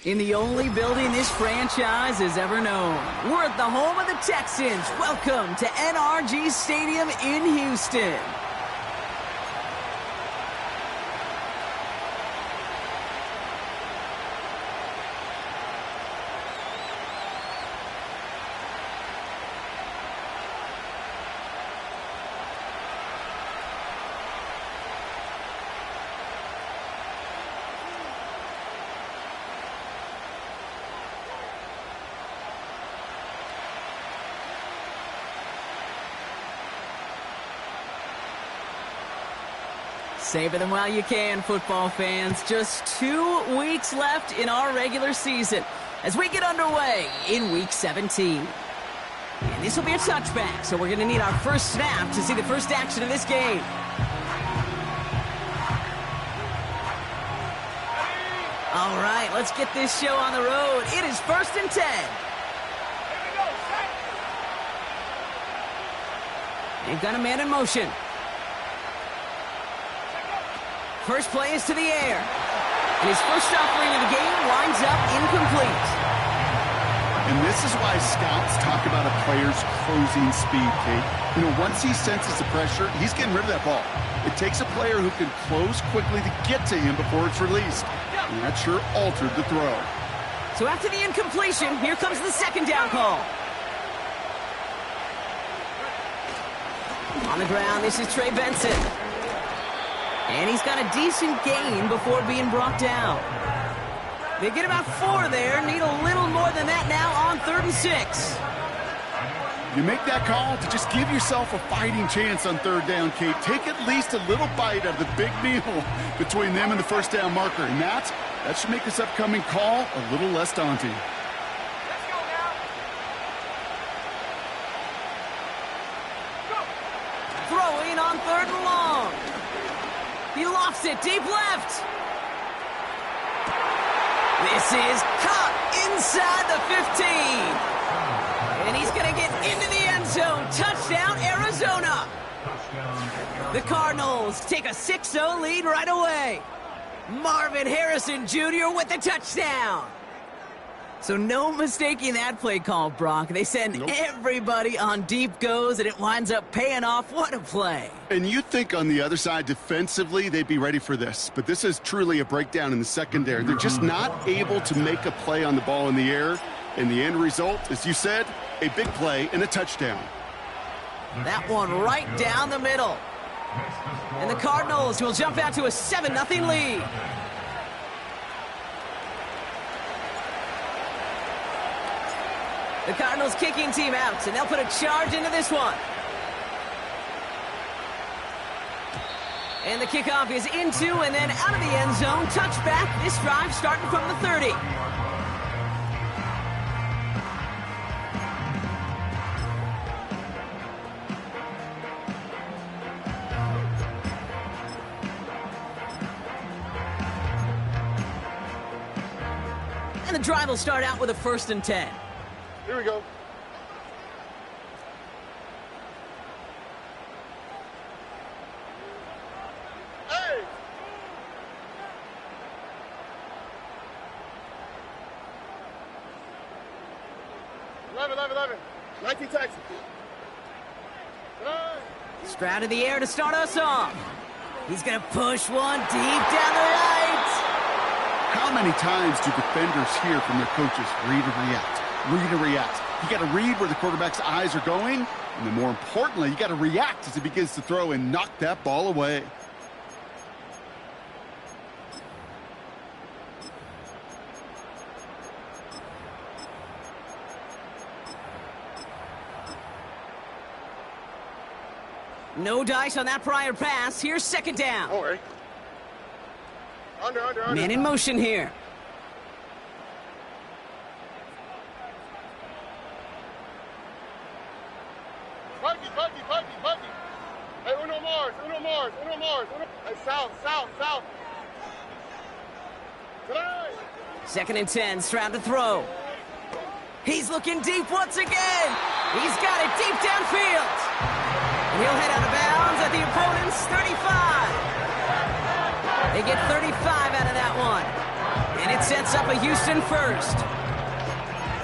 In the only building this franchise has ever known. We're at the home of the Texans. Welcome to NRG Stadium in Houston. Savor them while you can, football fans. Just 2 weeks left in our regular season as we get underway in Week 17. And this will be a touchback, so we're going to need our first snap to see the first action of this game. All right, let's get this show on the road. It is 1st and 10. They've got a man in motion. First play is to the air. And his first offering of the game winds up incomplete. And this is why scouts talk about a player's closing speed, Kate. You know, once he senses the pressure, he's getting rid of that ball. It takes a player who can close quickly to get to him before it's released. And that sure altered the throw. So after the incompletion, here comes the second down call. On the ground, this is Trey Benson. And he's got a decent gain before being brought down. They get about 4 there. Need a little more than that now on 3rd and 6. You make that call to just give yourself a fighting chance on 3rd down, Kate. Take at least a little bite out of the big meal between them and the first down marker. And that should make this upcoming call a little less daunting. Throwing on 3rd and long. He lofts it deep left. This is caught inside the 15. And he's going to get into the end zone. Touchdown, Arizona. The Cardinals take a 6-0 lead right away. Marvin Harrison Jr. with the touchdown. So no mistaking that play call, Brock. They send everybody on deep goes, and it winds up paying off. What a play. And you'd think on the other side, defensively, they'd be ready for this. But this is truly a breakdown in the secondary. They're just not able to make a play on the ball in the air. And the end result, as you said, a big play and a touchdown. That one right down the middle. And the Cardinals will jump out to a 7-0 lead. The Cardinals kicking team out, and they'll put a charge into this one. And the kickoff is into and then out of the end zone. Touchback. This drive starting from the 30. And the drive will start out with a 1st and 10. Here we go. Hey! 11. 19 Texans. Stroud in the air to start us off. He's going to push one deep down the right. How many times do defenders hear from their coaches, read and react? Read and react. You got to read where the quarterback's eyes are going, and then more importantly, you got to react as he begins to throw and knock that ball away. No dice on that prior pass. Here's 2nd down. Don't worry. Under. Man in motion here. Buggy. Hey, Uno Mars. Hey, south. Today. 2nd and 10, Stroud to throw. He's looking deep once again. He's got it deep downfield. And he'll head out of bounds at the opponent's 35. They get 35 out of that one. And it sets sets up a Houston first.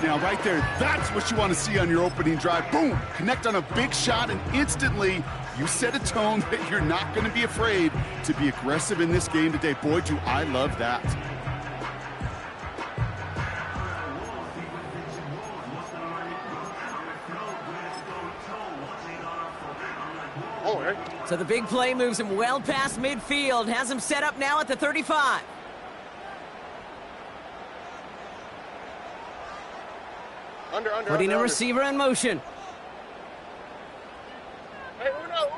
Now, right there, that's what you want to see on your opening drive. Boom! Connect on a big shot, and instantly you set a tone that you're not going to be afraid to be aggressive in this game today. Boy, do I love that. So the big play moves him well past midfield, has him set up now at the 35. Putting a receiver in motion. Hey, uno.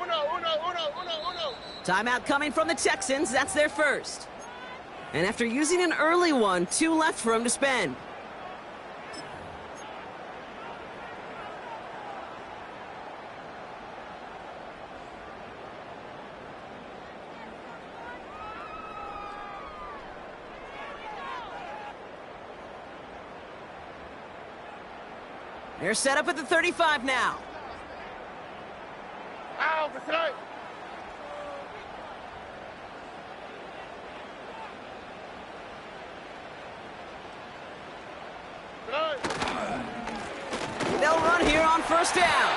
Timeout coming from the Texans. That's their first. And after using an early one, 2 left for him to spend. They're set up at the 35 now. Ow, beside. They'll run here on first down.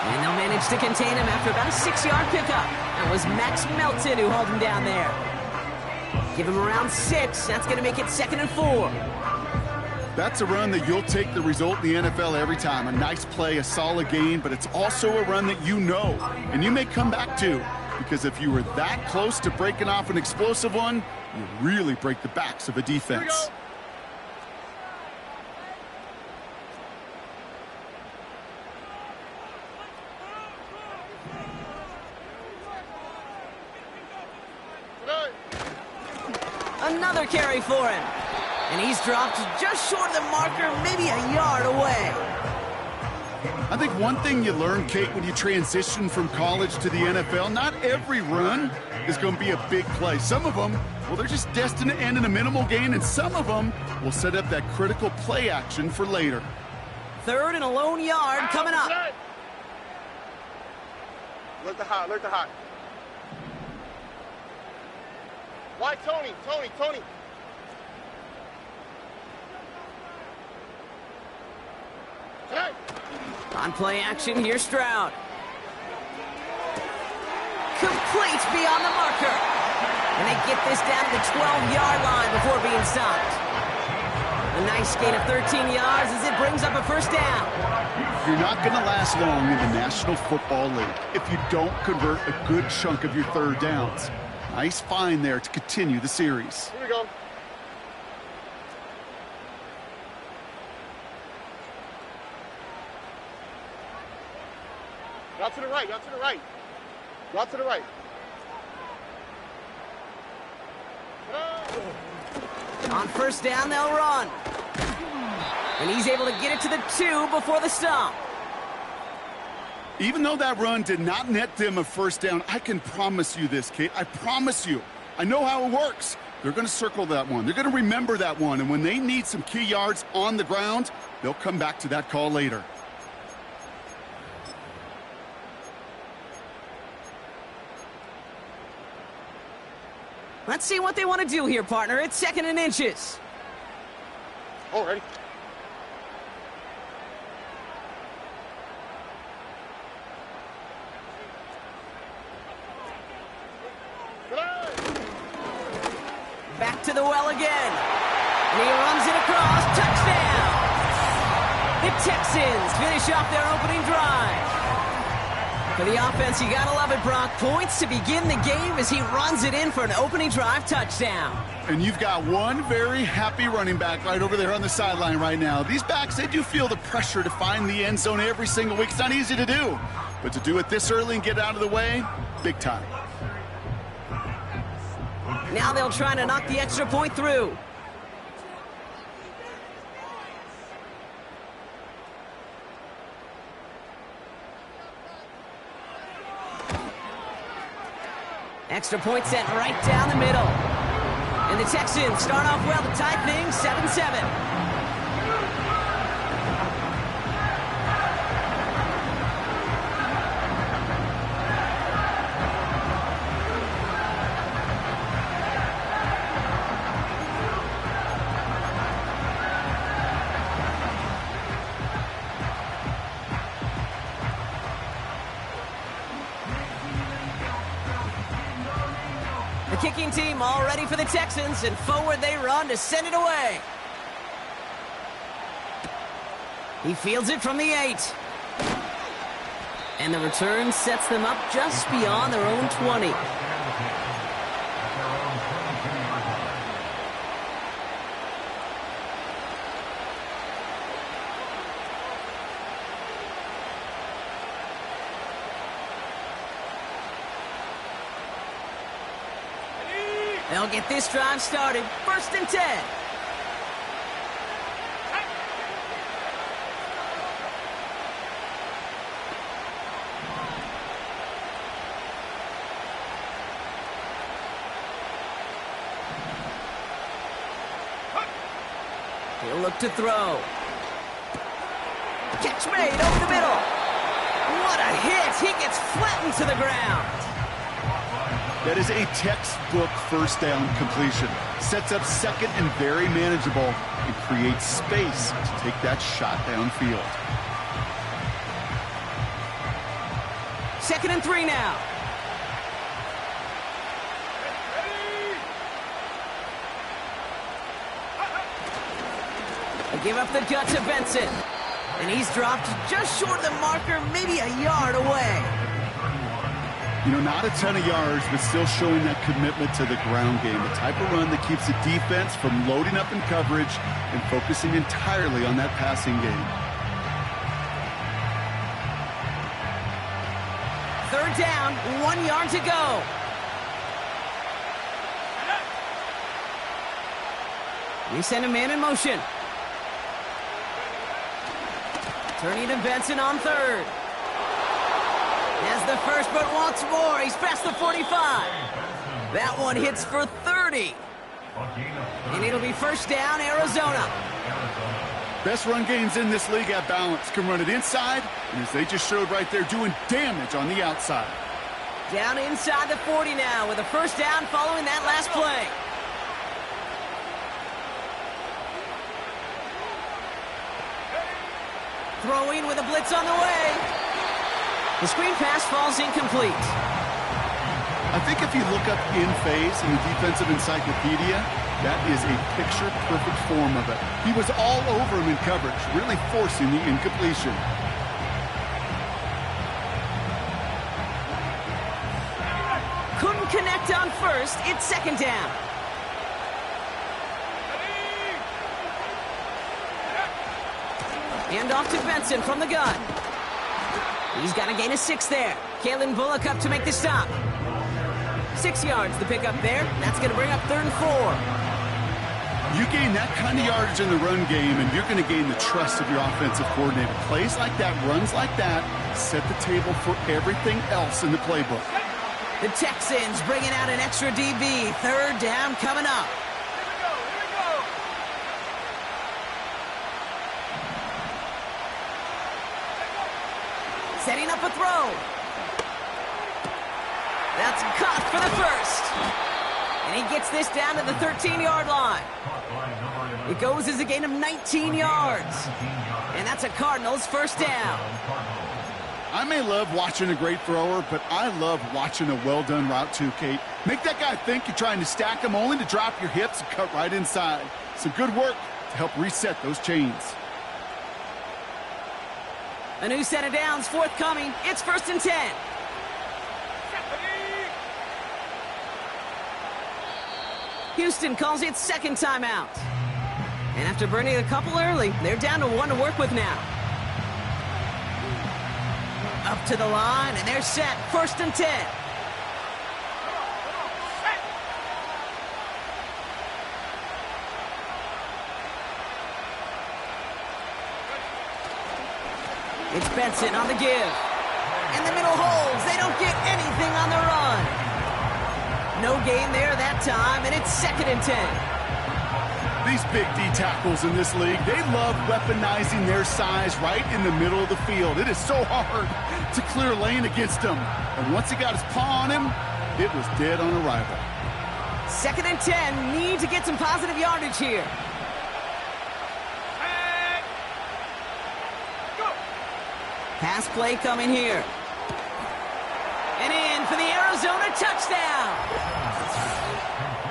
And they'll manage to contain him after about a 6-yard pickup. That was Max Melton who hauled him down there. Give him around 6. That's going to make it 2nd and 4. That's a run that you'll take the result in the NFL every time. A nice play, a solid gain, but it's also a run that you know, and you may come back to, because if you were that close to breaking off an explosive one, you really break the backs of a defense. Another carry for him. And he's dropped just short of the marker, maybe a yard away. I think one thing you learn, Kate, when you transition from college to the NFL, not every run is going to be a big play. Some of them, well, they're just destined to end in a minimal gain, and some of them will set up that critical play action for later. 3rd and a lone yard coming up. Alert the hot. Why, Tony? Hey. On play action, here's Stroud. Complete beyond the marker. And they get this down to the 12-yard line before being stopped. A nice gain of 13 yards as it brings up a first down. You're not going to last long in the National Football League if you don't convert a good chunk of your 3rd downs. Nice find there to continue the series. Here we go. Out to the right. Out to the right. On first down, they'll run. And he's able to get it to the 2 before the stop. Even though that run did not net them a first down, I can promise you this, Kate. I promise you. I know how it works. They're going to circle that one. They're going to remember that one. And when they need some key yards on the ground, they'll come back to that call later. Let's see what they want to do here, partner. It's 2nd and inches. Already. Back to the well again. And he runs it across. Touchdown! The Texans finish off their opening drive. For the offense, you gotta love it, Brock. Points to begin the game as he runs it in for an opening drive touchdown. And you've got one very happy running back right over there on the sideline right now. These backs, they do feel the pressure to find the end zone every single week. It's not easy to do. But to do it this early and get out of the way, big time. Now they'll try to knock the extra point through. Extra point sent right down the middle. And the Texans start off well to tie things 7-7. kicking team all ready for the Texans, and forward they run to send it away. He fields it from the 8. And the return sets them up just beyond their own 20. They'll get this drive started. 1st and 10. He'll look to throw. Catch made over the middle. What a hit. He gets flattened to the ground. That is a textbook first down completion. Sets up 2nd and very manageable and creates space to take that shot downfield. 2nd and 3 now. They give up the gut to Benson. And he's dropped just short of the marker, maybe a yard away. You know, not a ton of yards, but still showing that commitment to the ground game. The type of run that keeps the defense from loading up in coverage and focusing entirely on that passing game. 3rd down, 1 yard to go. We send a man in motion. Turning to Benson on 3rd. Has the first, but wants more. He's past the 45. That one hits for 30. And it'll be 1st down, Arizona. Best run games in this league at balance. Can run it inside, and as they just showed right there, doing damage on the outside. Down inside the 40 now with a 1st down following that last play. Throwing with a blitz on the way. The screen pass falls incomplete. I think if you look up in phase in the defensive encyclopedia, that is a picture-perfect form of it. He was all over him in coverage, really forcing the incompletion. Couldn't connect on 1st. It's 2nd down. Hand off to Benson from the gun. He's got a gain of 6 there. Kalen Bullock up to make the stop. 6 yards the pick up there. That's going to bring up 3rd and 4. You gain that kind of yardage in the run game, and you're going to gain the trust of your offensive coordinator. Plays like that, runs like that, set the table for everything else in the playbook. The Texans bringing out an extra DB. 3rd down coming up. Setting up a throw. That's caught for the 1st. And he gets this down to the 13-yard line. It goes as a gain of 19 yards. And that's a Cardinals 1st down. I may love watching a great thrower, but I love watching a well-done route too, Kate. Make that guy think you're trying to stack him only to drop your hips and cut right inside. Some good work to help reset those chains. A new set of downs forthcoming. It's 1st and 10. Houston calls it 2nd timeout. And after burning a couple early, they're down to 1 to work with now. Up to the line, and they're set. 1st and 10. It's Benson on the give. And the middle holds. They don't get anything on the run. No gain there that time, and it's 2nd and 10. These big D tackles in this league, they love weaponizing their size right in the middle of the field. It is so hard to clear lane against him. And once he got his paw on him, it was dead on arrival. 2nd and 10. Need to get some positive yardage here. Pass play coming here. And in for the Arizona touchdown.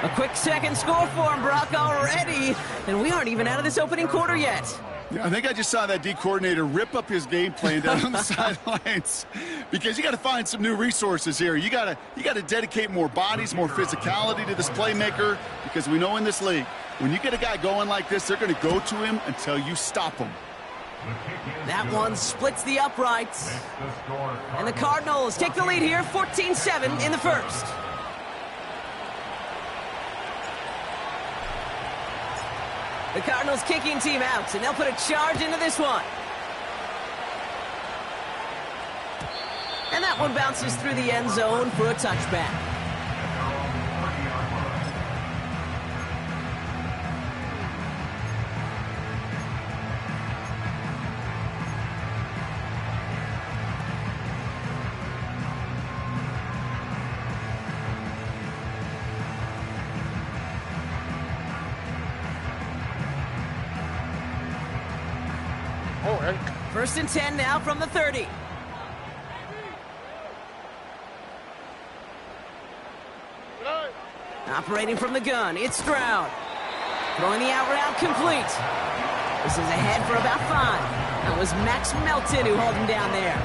A quick second score for him, Brock, already. And we aren't even out of this opening quarter yet. Yeah, I think I just saw that D coordinator rip up his game plan down on the sidelines, because you got to find some new resources here. You got to dedicate more bodies, more physicality to this playmaker, because we know in this league, when you get a guy going like this, they're going to go to him until you stop him. That one splits the uprights. And the Cardinals take the lead here, 14-7 in the first. The Cardinals kicking team out, and they'll put a charge into this one. And that one bounces through the end zone for a touchback. First and 10 now from the 30. Operating from the gun, it's Stroud. Throwing the out route complete. This is ahead for about 5. That was Max Melton who held him down there.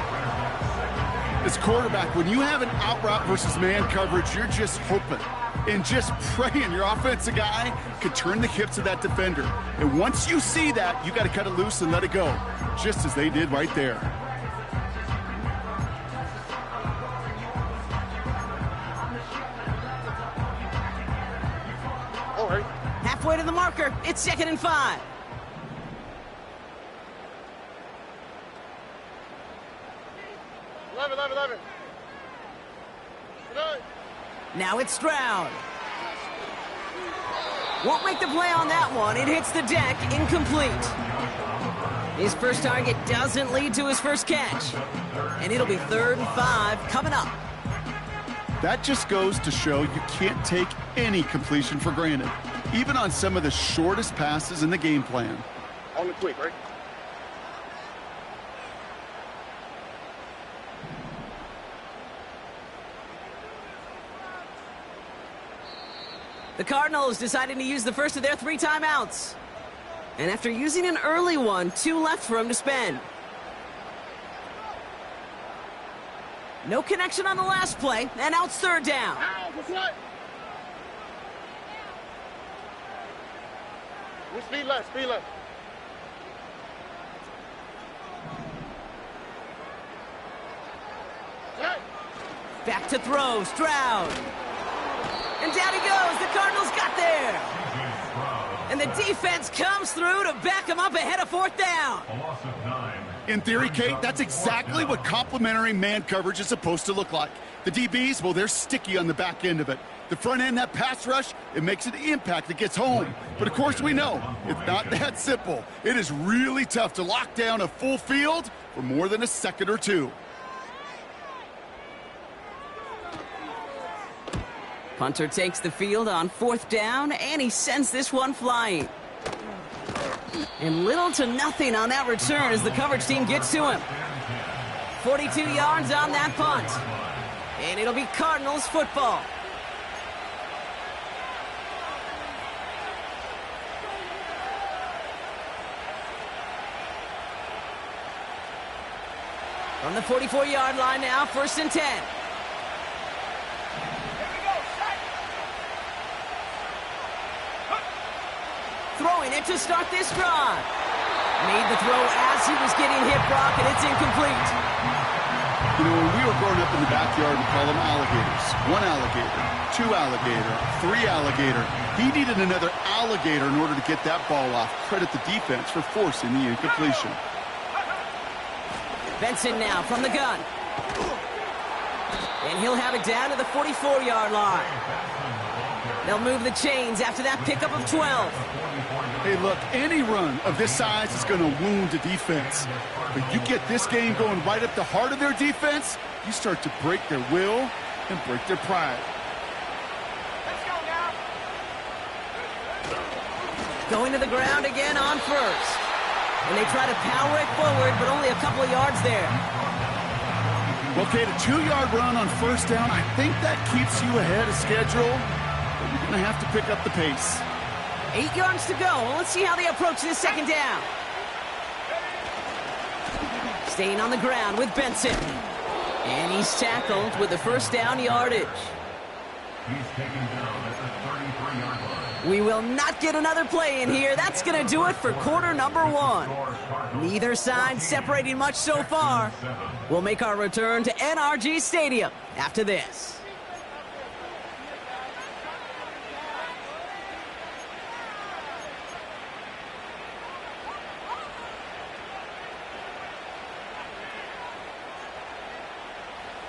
As quarterback, when you have an out route versus man coverage, you're just hoping and just praying your offensive guy could turn the hips of that defender. And once you see that, you got to cut it loose and let it go, just as they did right there. All right. Halfway to the marker, it's 2nd and 5. Eleven. Now it's Stroud. Won't make the play on that one. It hits the deck, incomplete. His first target doesn't lead to his first catch. And it'll be 3rd and 5 coming up. That just goes to show you can't take any completion for granted, even on some of the shortest passes in the game plan. On the quick, right? The Cardinals deciding to use the first of their 3 timeouts. And after using an early one, 2 left for him to spend. No connection on the last play, and now it's 3rd down. Speed left. Back to throw, Stroud. And down he goes. The Cardinals got there. And the defense comes through to back him up ahead of 4th down. In theory, Kate, that's exactly what complementary man coverage is supposed to look like. The DBs, well, they're sticky on the back end of it. The front end, that pass rush, it makes an impact that gets home. But of course we know, it's not that simple. It is really tough to lock down a full field for more than a second or 2. Punter takes the field on 4th down, and he sends this one flying. And little to nothing on that return as the coverage team gets to him. 42 yards on that punt. And it'll be Cardinals football. From the 44-yard line now, 1st and 10. Throwing it to start this drive. Made the throw as he was getting hit, Brock, and it's incomplete. You know, when we were growing up in the backyard, we call them alligators. 1 alligator, 2 alligator, 3 alligator. He needed another alligator in order to get that ball off. Credit the defense for forcing the incompletion. Benson now from the gun. And he'll have it down to the 44-yard line. They'll move the chains after that pickup of 12. Hey, look, any run of this size is going to wound the defense. But you get this game going right up the heart of their defense, you start to break their will and break their pride. Let's go now. Going to the ground again on 1st. And they try to power it forward, but only a couple of yards there. Okay, the 2-yard run on 1st down, I think that keeps you ahead of schedule. But you're going to have to pick up the pace. 8 yards to go. Let's see how they approach this second down. Staying on the ground with Benson. And he's tackled with the first down yardage. He's taken down at the 33-yard line. We will not get another play in here. That's going to do it for quarter number 1. Neither side separating much so far. We'll make our return to NRG Stadium after this.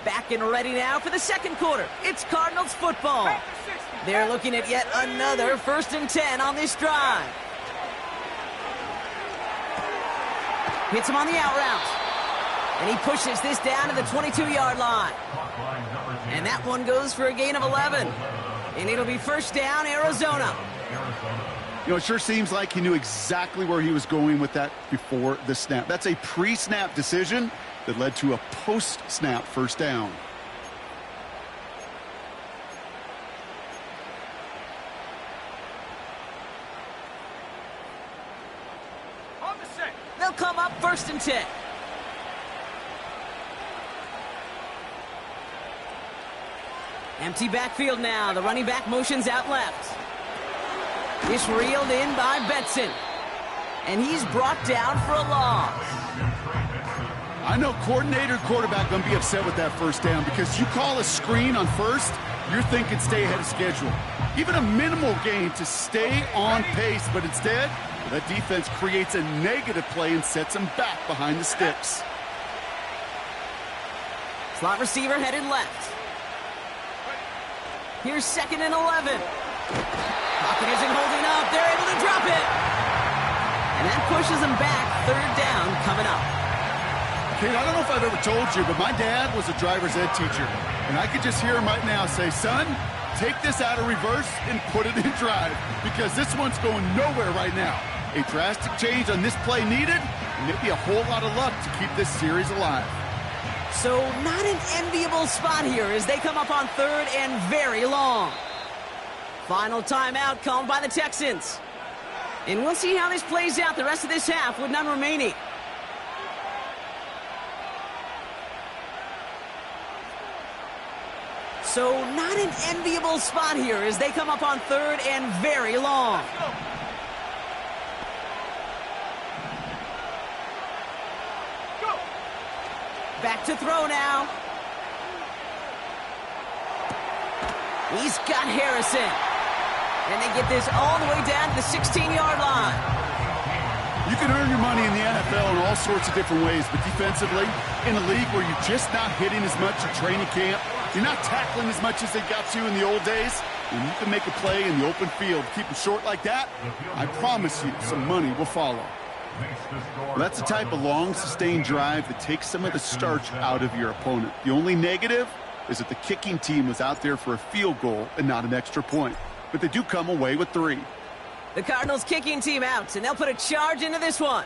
Back and ready now for the second quarter. It's Cardinals football. They're looking at yet another 1st and 10 on this drive. Hits him on the out route. And he pushes this down to the 22-yard line. And that one goes for a gain of 11. And it'll be first down, Arizona. You know, it sure seems like he knew exactly where he was going with that before the snap. That's a pre-snap decision that led to a post-snap first down. They'll come up 1st and 10. Empty backfield now. The running back motions out left. It's reeled in by Benson. And he's brought down for a loss. I know coordinator and quarterback going to be upset with that first down because you call a screen on first, you're thinking stay ahead of schedule. Even a minimal gain to stay on pace, but instead, that defense creates a negative play and sets them back behind the sticks. Slot receiver headed left. Here's 2nd and 11. Pocket isn't holding up. They're able to drop it. And that pushes them back. 3rd down coming up. Kate, I don't know if I've ever told you, but my dad was a driver's ed teacher. And I could just hear him right now say, son, take this out of reverse and put it in drive because this one's going nowhere right now. A drastic change on this play needed, and maybe a whole lot of luck to keep this series alive. So not an enviable spot here as they come up on 3rd and very long. Final timeout called by the Texans. And we'll see how this plays out the rest of this half with none remaining. So not an enviable spot here as they come up on 3rd and very long. Back to throw now. He's got Harrison. And they get this all the way down to the 16-yard line. You can earn your money in the NFL in all sorts of different ways, but defensively, in a league where you're just not hitting as much at training camp, you're not tackling as much as they got to in the old days, and you can make a play in the open field. Keep it short like that, I promise you some money will follow. Well, that's the type of long, sustained drive that takes some of the starch out of your opponent. The only negative is that the kicking team was out there for a field goal and not an extra point. But they do come away with 3. The Cardinals kicking team out, and they'll put a charge into this one.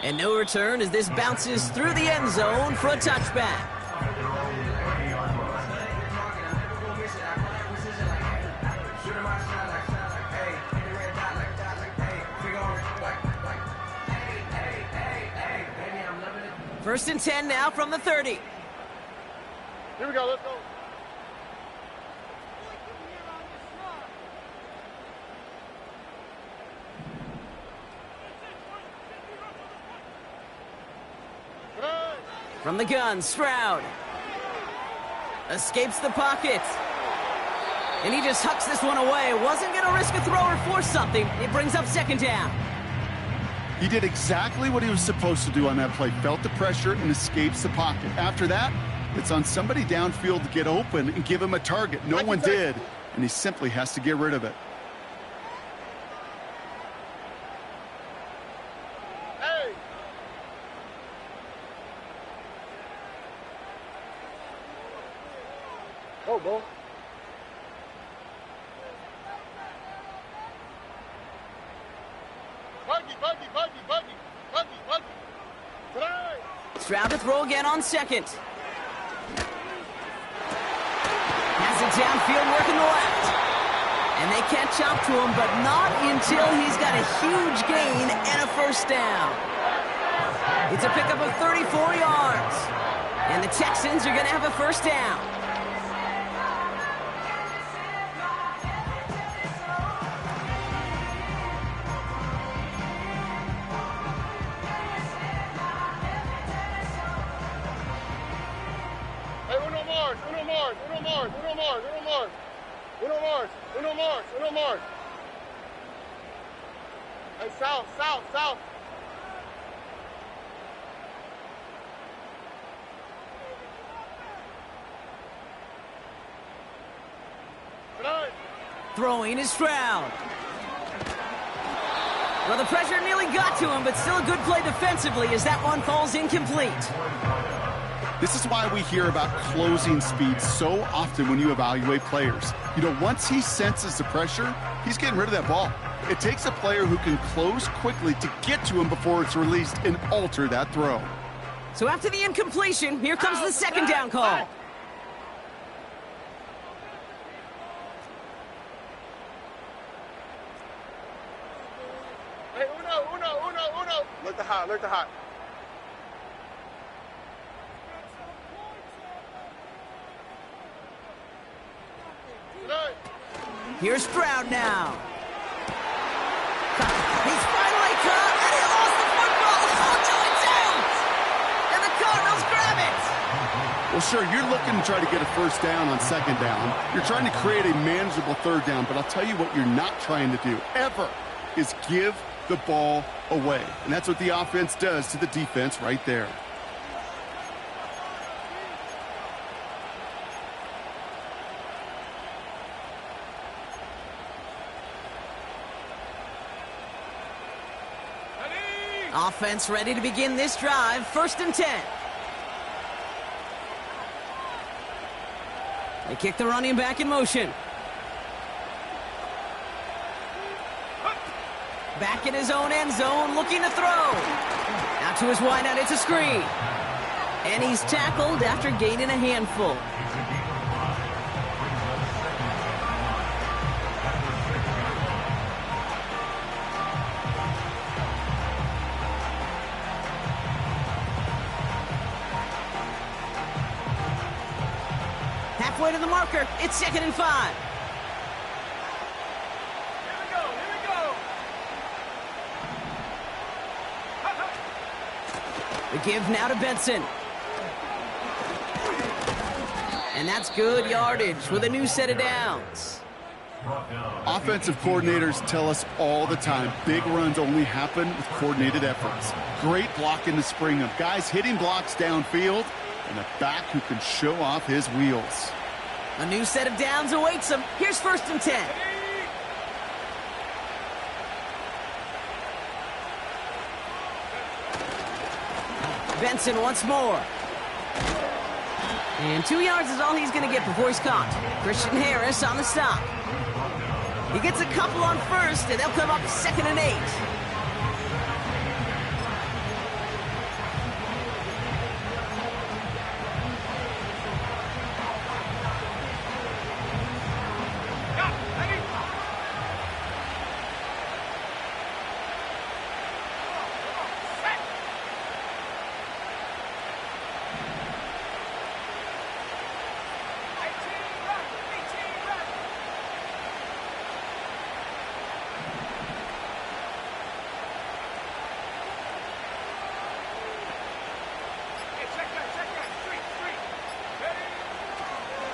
And no return as this bounces through the end zone for a touchback. First and 10 now from the 30. Here we go, let's go. From the gun, Stroud. Escapes the pocket. And he just hucks this one away. Wasn't going to risk a throw or force something. It brings up 2nd down. He did exactly what he was supposed to do on that play. Felt the pressure and escapes the pocket. After that, it's on somebody downfield to get open and give him a target. No one did, and he simply has to get rid of it. Hey! Go, bro. Buggy. Stroud to throw again on 2nd. Has it downfield working the left. And they catch up to him, but not until he's got a huge gain and a first down. It's a pickup of 34 yards. And the Texans are going to have a first down. Hey, uno más, uno más, uno más, uno más, uno más. Uno más, uno más, uno más. Hey, south, south, south. Right. Throwing is Stroud. Well, the pressure nearly got to him, but still a good play defensively as that one falls incomplete. This is why we hear about closing speed so often when you evaluate players. You know, once he senses the pressure, he's getting rid of that ball. It takes a player who can close quickly to get to him before it's released and alter that throw. So after the incompletion, here comes the second down call. Hey, uno. Look the hot, look the hot. Right. Here's Stroud now. He's finally caught, and he lost the football. Oh, it's out! And the Cardinals grab it. Well, sure, you're looking to try to get a first down on second down. You're trying to create a manageable third down, but I'll tell you what you're not trying to do, ever, is give the ball away. And that's what the offense does to the defense right there. Offense ready to begin this drive. 1st and 10. They kick the running back in motion. Back in his own end zone, looking to throw. Out to his wideout, it's a screen. And he's tackled after gaining a handful. Halfway to the marker, it's 2nd and 5. The give now to Benson. And that's good yardage with a new set of downs. Offensive coordinators tell us all the time, big runs only happen with coordinated efforts. Great block in the spring of guys hitting blocks downfield and a back who can show off his wheels. A new set of downs awaits him. Here's 1st and 10. Benson once more. And 2 yards is all he's going to get before he's caught. Christian Harris on the stop. He gets a couple on first, and they'll come up 2nd and 8.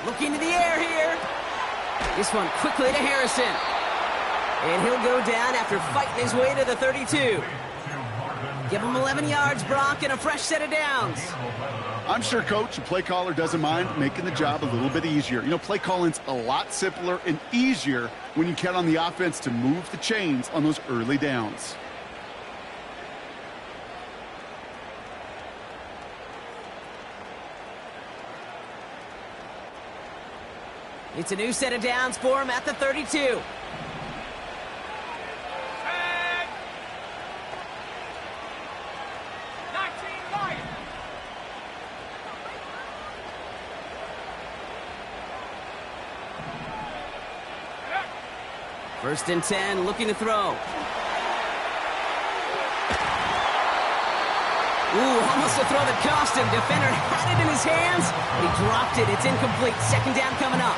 Looking to the air here. This one quickly to Harrison. And he'll go down after fighting his way to the 32. Give him 11 yards, Brock, and a fresh set of downs. I'm sure coach and play caller doesn't mind making the job a little bit easier. You know, play calling's a lot simpler and easier when you count on the offense to move the chains on those early downs. It's a new set of downs for him at the 32. First and 10, looking to throw. Ooh, almost a throw that cost him. Defender had it in his hands. He dropped it. It's incomplete. Second down coming up.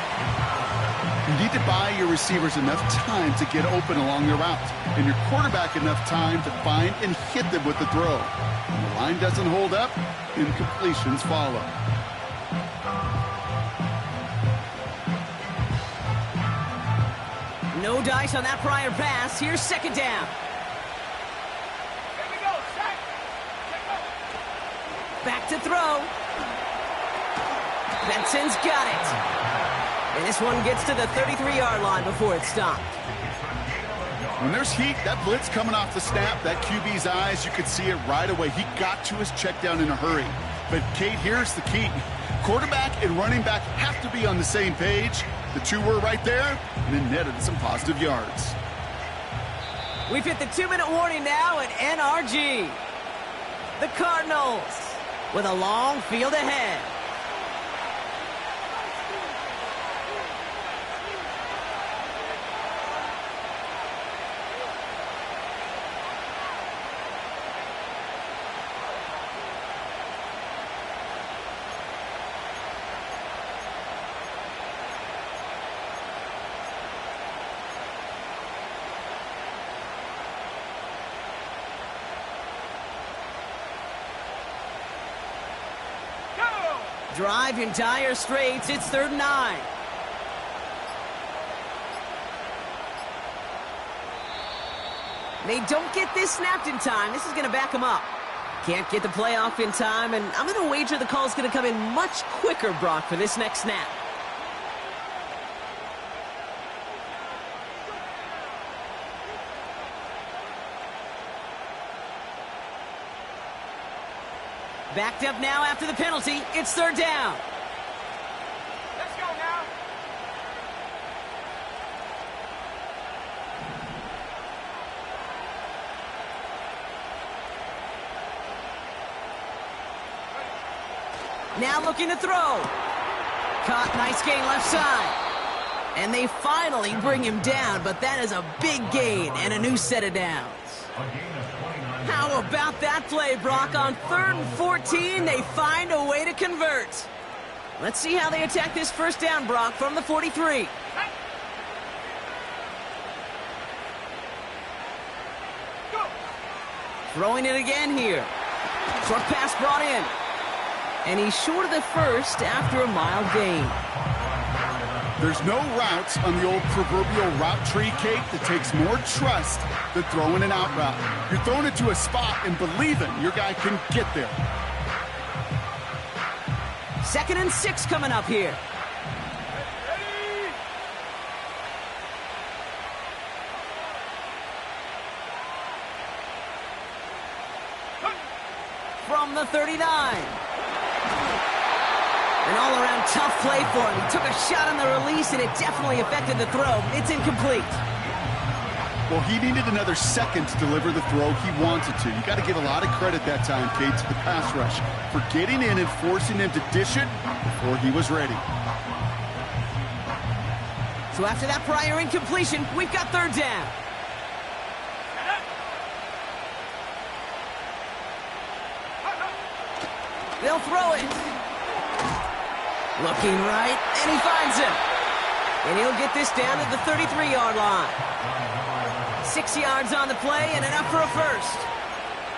You need to buy your receivers enough time to get open along their route, and your quarterback enough time to find and hit them with the throw. When the line doesn't hold up, incompletions follow. No dice on that prior pass. Here's second down. Back to throw. Benson's got it. And this one gets to the 33-yard line before it's stopped. When there's heat, that blitz coming off the snap, that QB's eyes, you could see it right away. He got to his check down in a hurry. But, Kate, here's the key. Quarterback and running back have to be on the same page. The two were right there, and it netted some positive yards. We've hit the 2-minute warning now at NRG. The Cardinals with a long field ahead. Drive in dire straits. It's 3rd and 9. They don't get this snapped in time. This is going to back them up. Can't get the play off in time, and I'm going to wager the call's going to come in much quicker, Brock, for this next snap. Backed up now after the penalty. It's 3rd down. Let's go now. Now looking to throw. Caught, nice gain left side. And they finally bring him down, but that is a big gain and a new set of downs. How about that play, Brock? On 3rd and 14, they find a way to convert. Let's see how they attack this first down, Brock, from the 43. Go. Throwing it again here. Short pass brought in. And he's short of the first after a mild gain. There's no routes on the old proverbial route tree, Kate, that takes more trust than throwing an out route. You're throwing it to a spot and believing your guy can get there. 2nd and 6 coming up here. From the 39. An all-around tough play for him. He took a shot on the release, and it definitely affected the throw. It's incomplete. Well, he needed another second to deliver the throw he wanted to. You got to give a lot of credit that time, Kate, to the pass rush for getting in and forcing him to dish it before he was ready. So after that prior incompletion, we've got 3rd down. They'll throw it. Looking right, and he finds him. And he'll get this down at the 33-yard line. 6 yards on the play and enough for a first.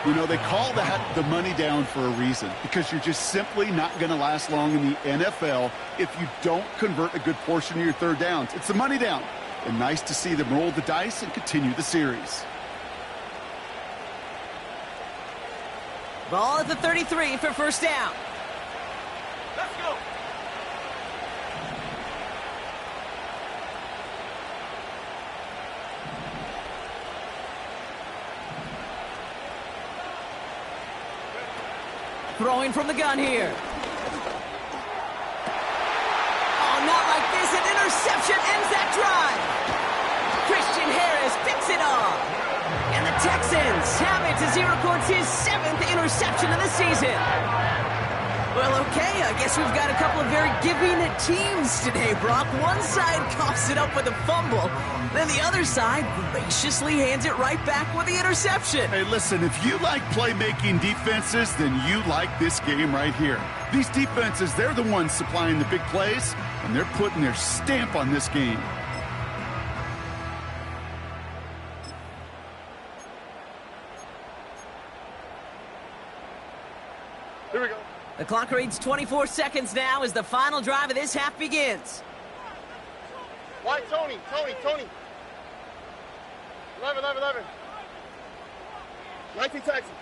You know, they call that the money down for a reason, because you're just simply not going to last long in the NFL if you don't convert a good portion of your 3rd downs. It's the money down. And nice to see them roll the dice and continue the series. Ball at the 33 for first down. Let's go. Throwing from the gun here. Oh, not like this. An interception ends that drive. Christian Harris picks it off. And the Texans have it as he records his 7th interception of the season. Well, okay, I guess we've got a couple of very giving teams today, Brock. One side coughs it up with a fumble, then the other side graciously hands it right back with the interception. Hey, listen, if you like playmaking defenses, then you like this game right here. These defenses, they're the ones supplying the big plays, and they're putting their stamp on this game. Here we go. The clock reads 24 seconds now as the final drive of this half begins. White, Tony. 11. 19 Texans.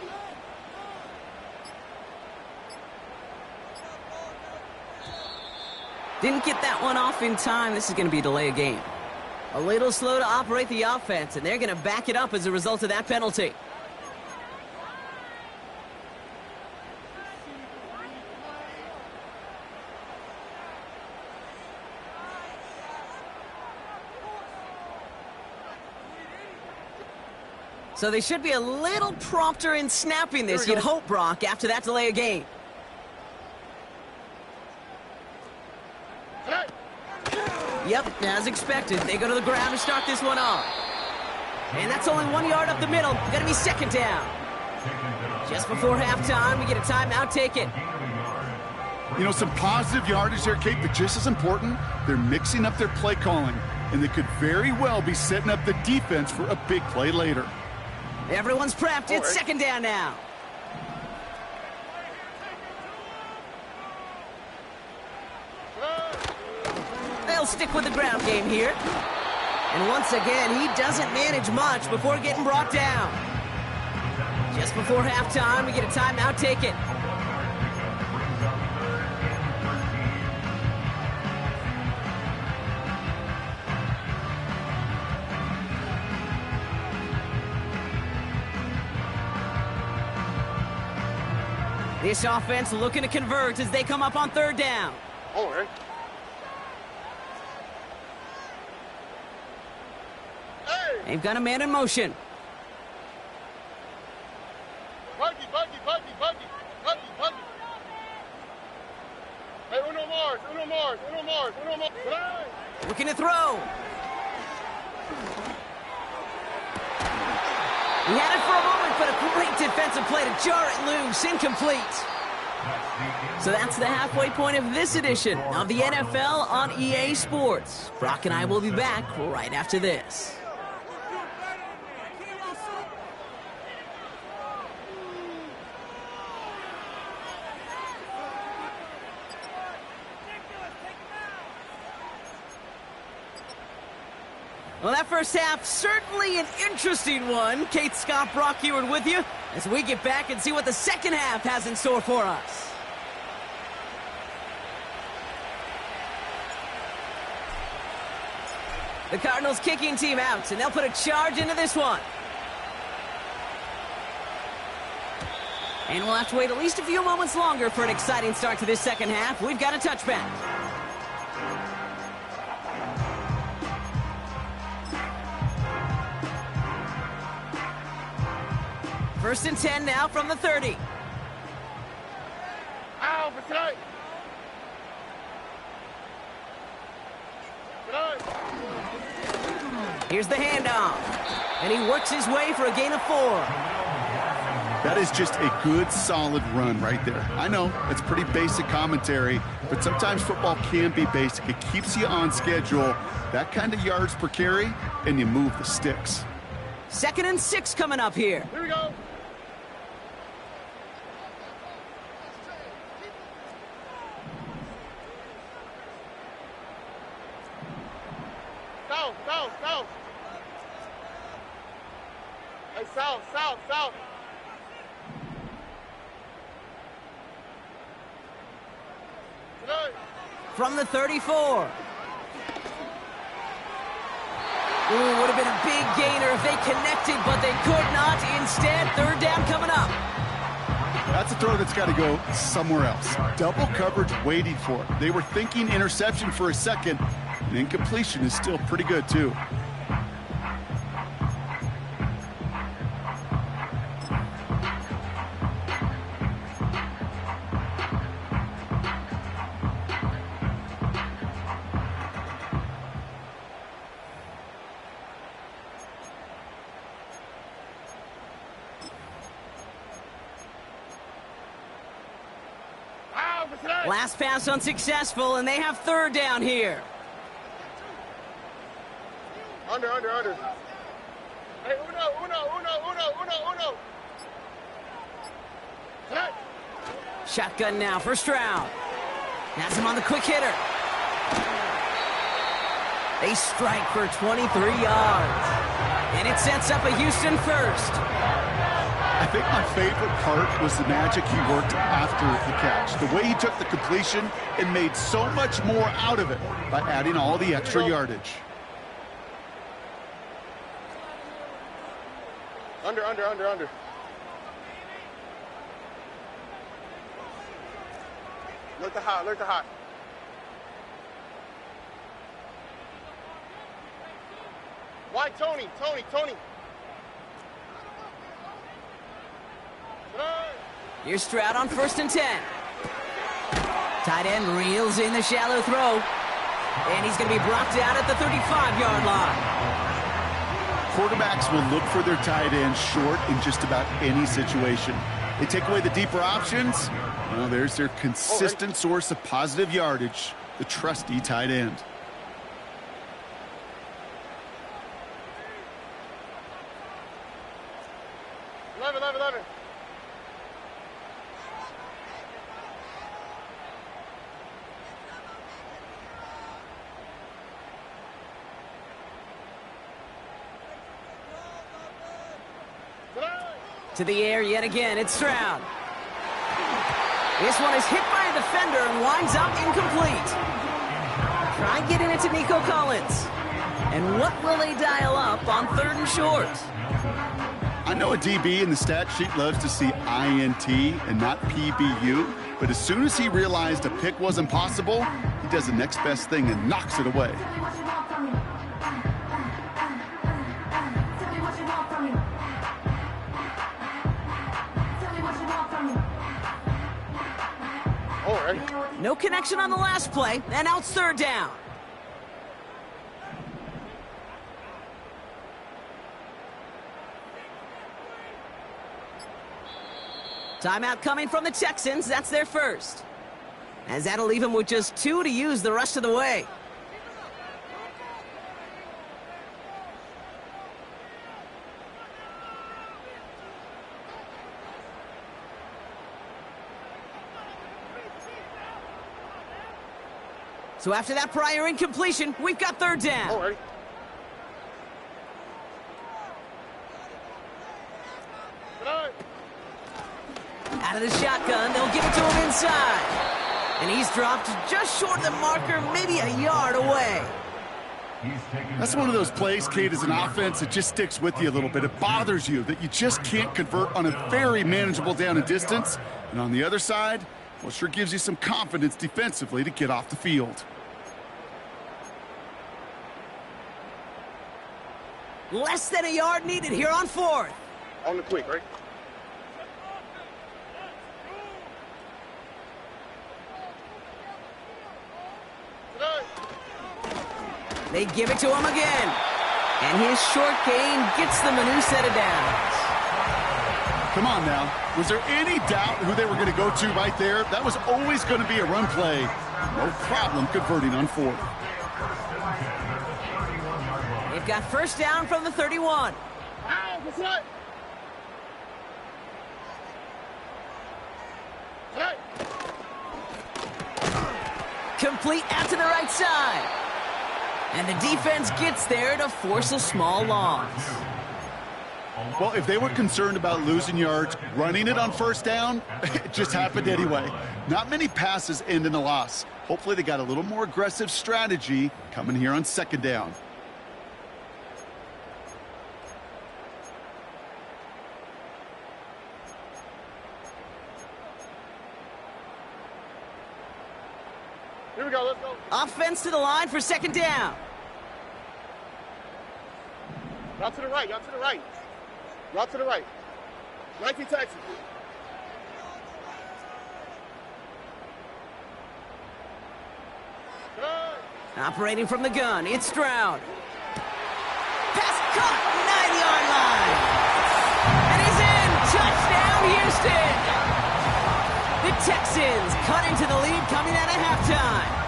Didn't get that one off in time. This is going to be a delay of game. A little slow to operate the offense, and they're going to back it up as a result of that penalty. So they should be a little prompter in snapping this, you'd hope, Brock, after that delay of game. Yep, as expected, they go to the ground to start this one off. And that's only 1 yard up the middle. Gonna be second down. Just before halftime, we get a timeout taken. You know, some positive yardage there, Kate, but just as important, they're mixing up their play calling, and they could very well be setting up the defense for a big play later. Everyone's prepped. It's second down now. They'll stick with the ground game here. And once again, he doesn't manage much before getting brought down. Just before halftime, we get a timeout taken. This offense looking to convert as they come up on third down. All right. Hey! They've got a man in motion. Buggy. Hey, Uno Mars. Looking to throw. He had it for a moment, but a great defensive play to jar it loose. Incomplete. So that's the halfway point of this edition of the NFL on EA Sports. Brock and I will be back right after this. Well, that first half, certainly an interesting one. Kate, Scott, Brock Eward with you as we get back and see what the second half has in store for us. The Cardinals kicking team out, and they'll put a charge into this one. And we'll have to wait at least a few moments longer for an exciting start to this second half. We've got a touchback. First and 10 now from the 30. Ow, for tonight. Here's the handoff. And he works his way for a gain of 4. That is just a good, solid run right there. I know, it's pretty basic commentary, but sometimes football can be basic. It keeps you on schedule, that kind of yards per carry, and you move the sticks. 2nd and 6 coming up here. Here we go. South. Hey, south. Tonight. From the 34. Ooh, would have been a big gainer if they connected, but they could not. Instead, third down coming up. That's a throw that's got to go somewhere else. Double coverage waiting for it. They were thinking interception for a second, and incompletion is still pretty good, too. Last pass unsuccessful, and they have third down here. Under. Hey, uno. Tonight. Shotgun now for Stroud. Has him on the quick hitter. They strike for 23 yards. And it sets up a Houston first. I think my favorite part was the magic he worked after the catch. The way he took the completion and made so much more out of it by adding all the extra yardage. Under. Look the hot. Why, Tony? Here's Stroud on 1st and 10. Tight end reels in the shallow throw. And he's going to be brought down at the 35-yard line. Quarterbacks will look for their tight end short in just about any situation. They take away the deeper options. Well, there's their consistent source of positive yardage, the trusty tight end. Eleven. To the air yet again, it's Stroud. This one is hit by a defender and winds up incomplete. Try getting it to Nico Collins. And what will they dial up on 3rd and short? I know a DB in the stat sheet loves to see INT and not PBU, but as soon as he realized a pick wasn't possible, he does the next best thing and knocks it away. No connection on the last play, and now it's 3rd down. Timeout coming from the Texans. That's their first. As that'll leave them with just 2 to use the rest of the way. So after that prior incompletion, we've got 3rd down. Out of the shotgun, they'll give it to him inside. And he's dropped just short of the marker, maybe a yard away. That's one of those plays, Kate, as an offense that just sticks with you a little bit. It bothers you that you just can't convert on a very manageable down and distance. And on the other side, well, it sure gives you some confidence defensively to get off the field. Less than a yard needed here on 4th. On the quick, right? They give it to him again. And his short gain gets them a new set of downs. Come on now. Was there any doubt who they were going to go to right there? That was always going to be a run play. No problem converting on 4th. They've got 1st down from the 31. Complete out to the right side. And the defense gets there to force a small loss. Well, if they were concerned about losing yards, running it on 1st down, it just happened anyway. Not many passes end in a loss. Hopefully they got a little more aggressive strategy coming here on 2nd down. Here we go, let's go. Offense to the line for 2nd down. Route to the right. Route to the right. 19 Texans. Operating from the gun, it's Stroud. Pass caught, 9-yard line. And he's in. Touchdown, Houston. The Texans cut into the lead coming out of halftime.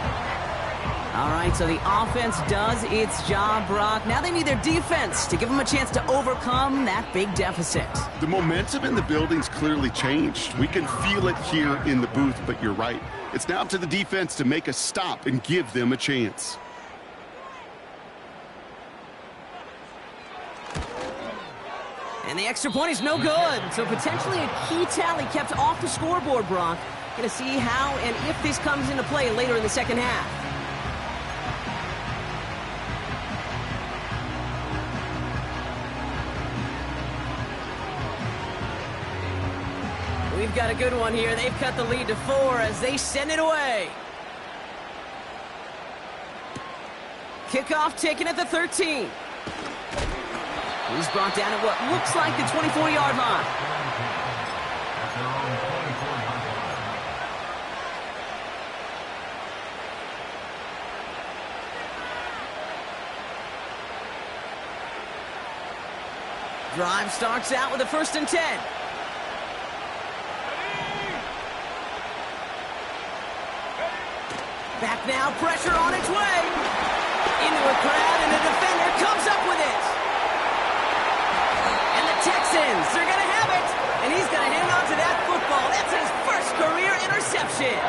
All right, so the offense does its job, Brock. Now they need their defense to give them a chance to overcome that big deficit. The momentum in the building's clearly changed. We can feel it here in the booth, but you're right. It's now up to the defense to make a stop and give them a chance. And the extra point is no good. So potentially a key tally kept off the scoreboard, Brock. Going to see how and if this comes into play later in the second half. We've got a good one here. They've cut the lead to 4 as they send it away. Kickoff taken at the 13. He's brought down at what looks like the 24-yard line. Drive starts out with a 1st and 10. Back now, pressure on its way. Into a crowd, and a defender comes up with it. And the Texans are going to have it. And he's going to hang on to that football. That's his first career interception.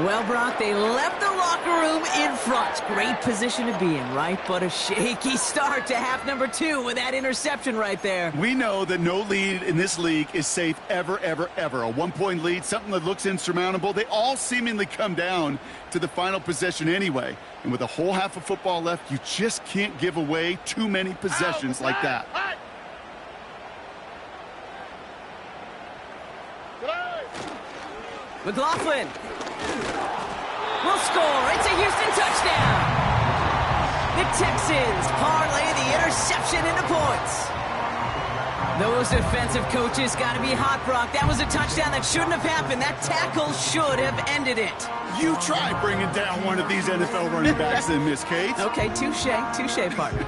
Well, Brock, they left the locker room in front. Great position to be in, right? But a shaky start to half number 2 with that interception right there. We know that no lead in this league is safe ever, ever, ever. A 1-point lead, something that looks insurmountable. They all seemingly come down to the final possession anyway. And with a whole half of football left, you just can't give away too many possessions like that. McLaughlin will score. It's a Houston touchdown. The Texans parlay the interception into points. Those defensive coaches got to be hot, Brock. That was a touchdown that shouldn't have happened. That tackle should have ended it. You try bringing down one of these NFL running backs in this case. Okay, touche, partner.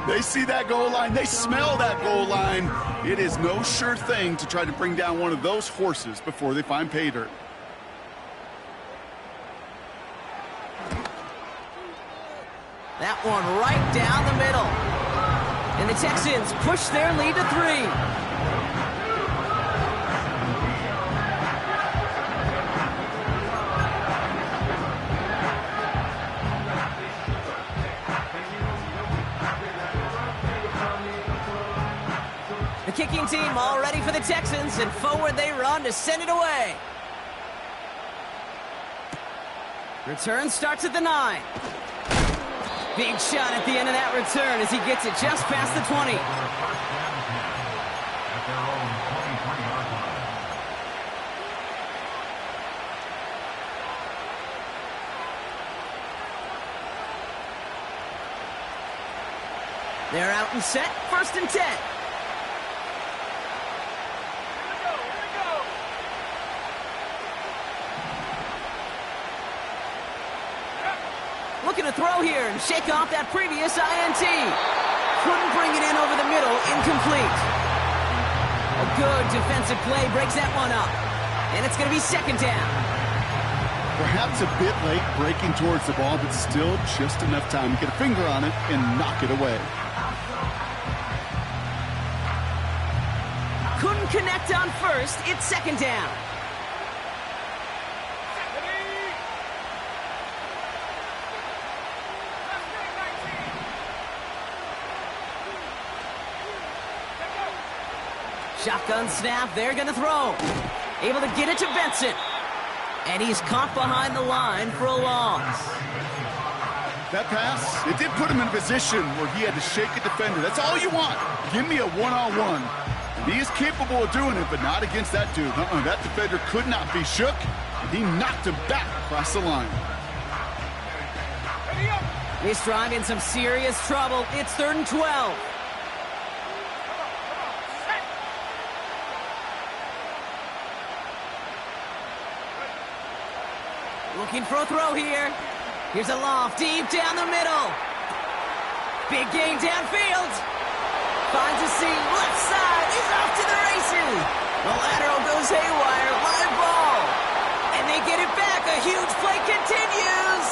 They see that goal line. They smell that goal line. It is no sure thing to try to bring down one of those horses before they find pay dirt. That one right down the middle. And the Texans push their lead to 3. The kicking team all ready for the Texans, and forward they run to send it away. Return starts at the 9. Big shot at the end of that return as he gets it just past the 20. They're out and set, 1st and 10. Looking to throw here and shake off that previous INT. Couldn't bring it in over the middle, incomplete. A good defensive play breaks that one up. And it's going to be 2nd down. Perhaps a bit late breaking towards the ball, but still just enough time to get a finger on it and knock it away. Couldn't connect on 1st. It's 2nd down. Shotgun snap, they're going to throw. Able to get it to Benson. And he's caught behind the line for a loss. That pass, it did put him in a position where he had to shake a defender. That's all you want. Give me a one-on-one. And he is capable of doing it, but not against that dude. That defender could not be shook. And he knocked him back across the line. This drive in some serious trouble. It's 3rd and 12. Looking for a throw here. Here's a loft deep down the middle. Big gain downfield. Finds a seam. Left side. He's off to the races. The lateral goes haywire. huge play continues.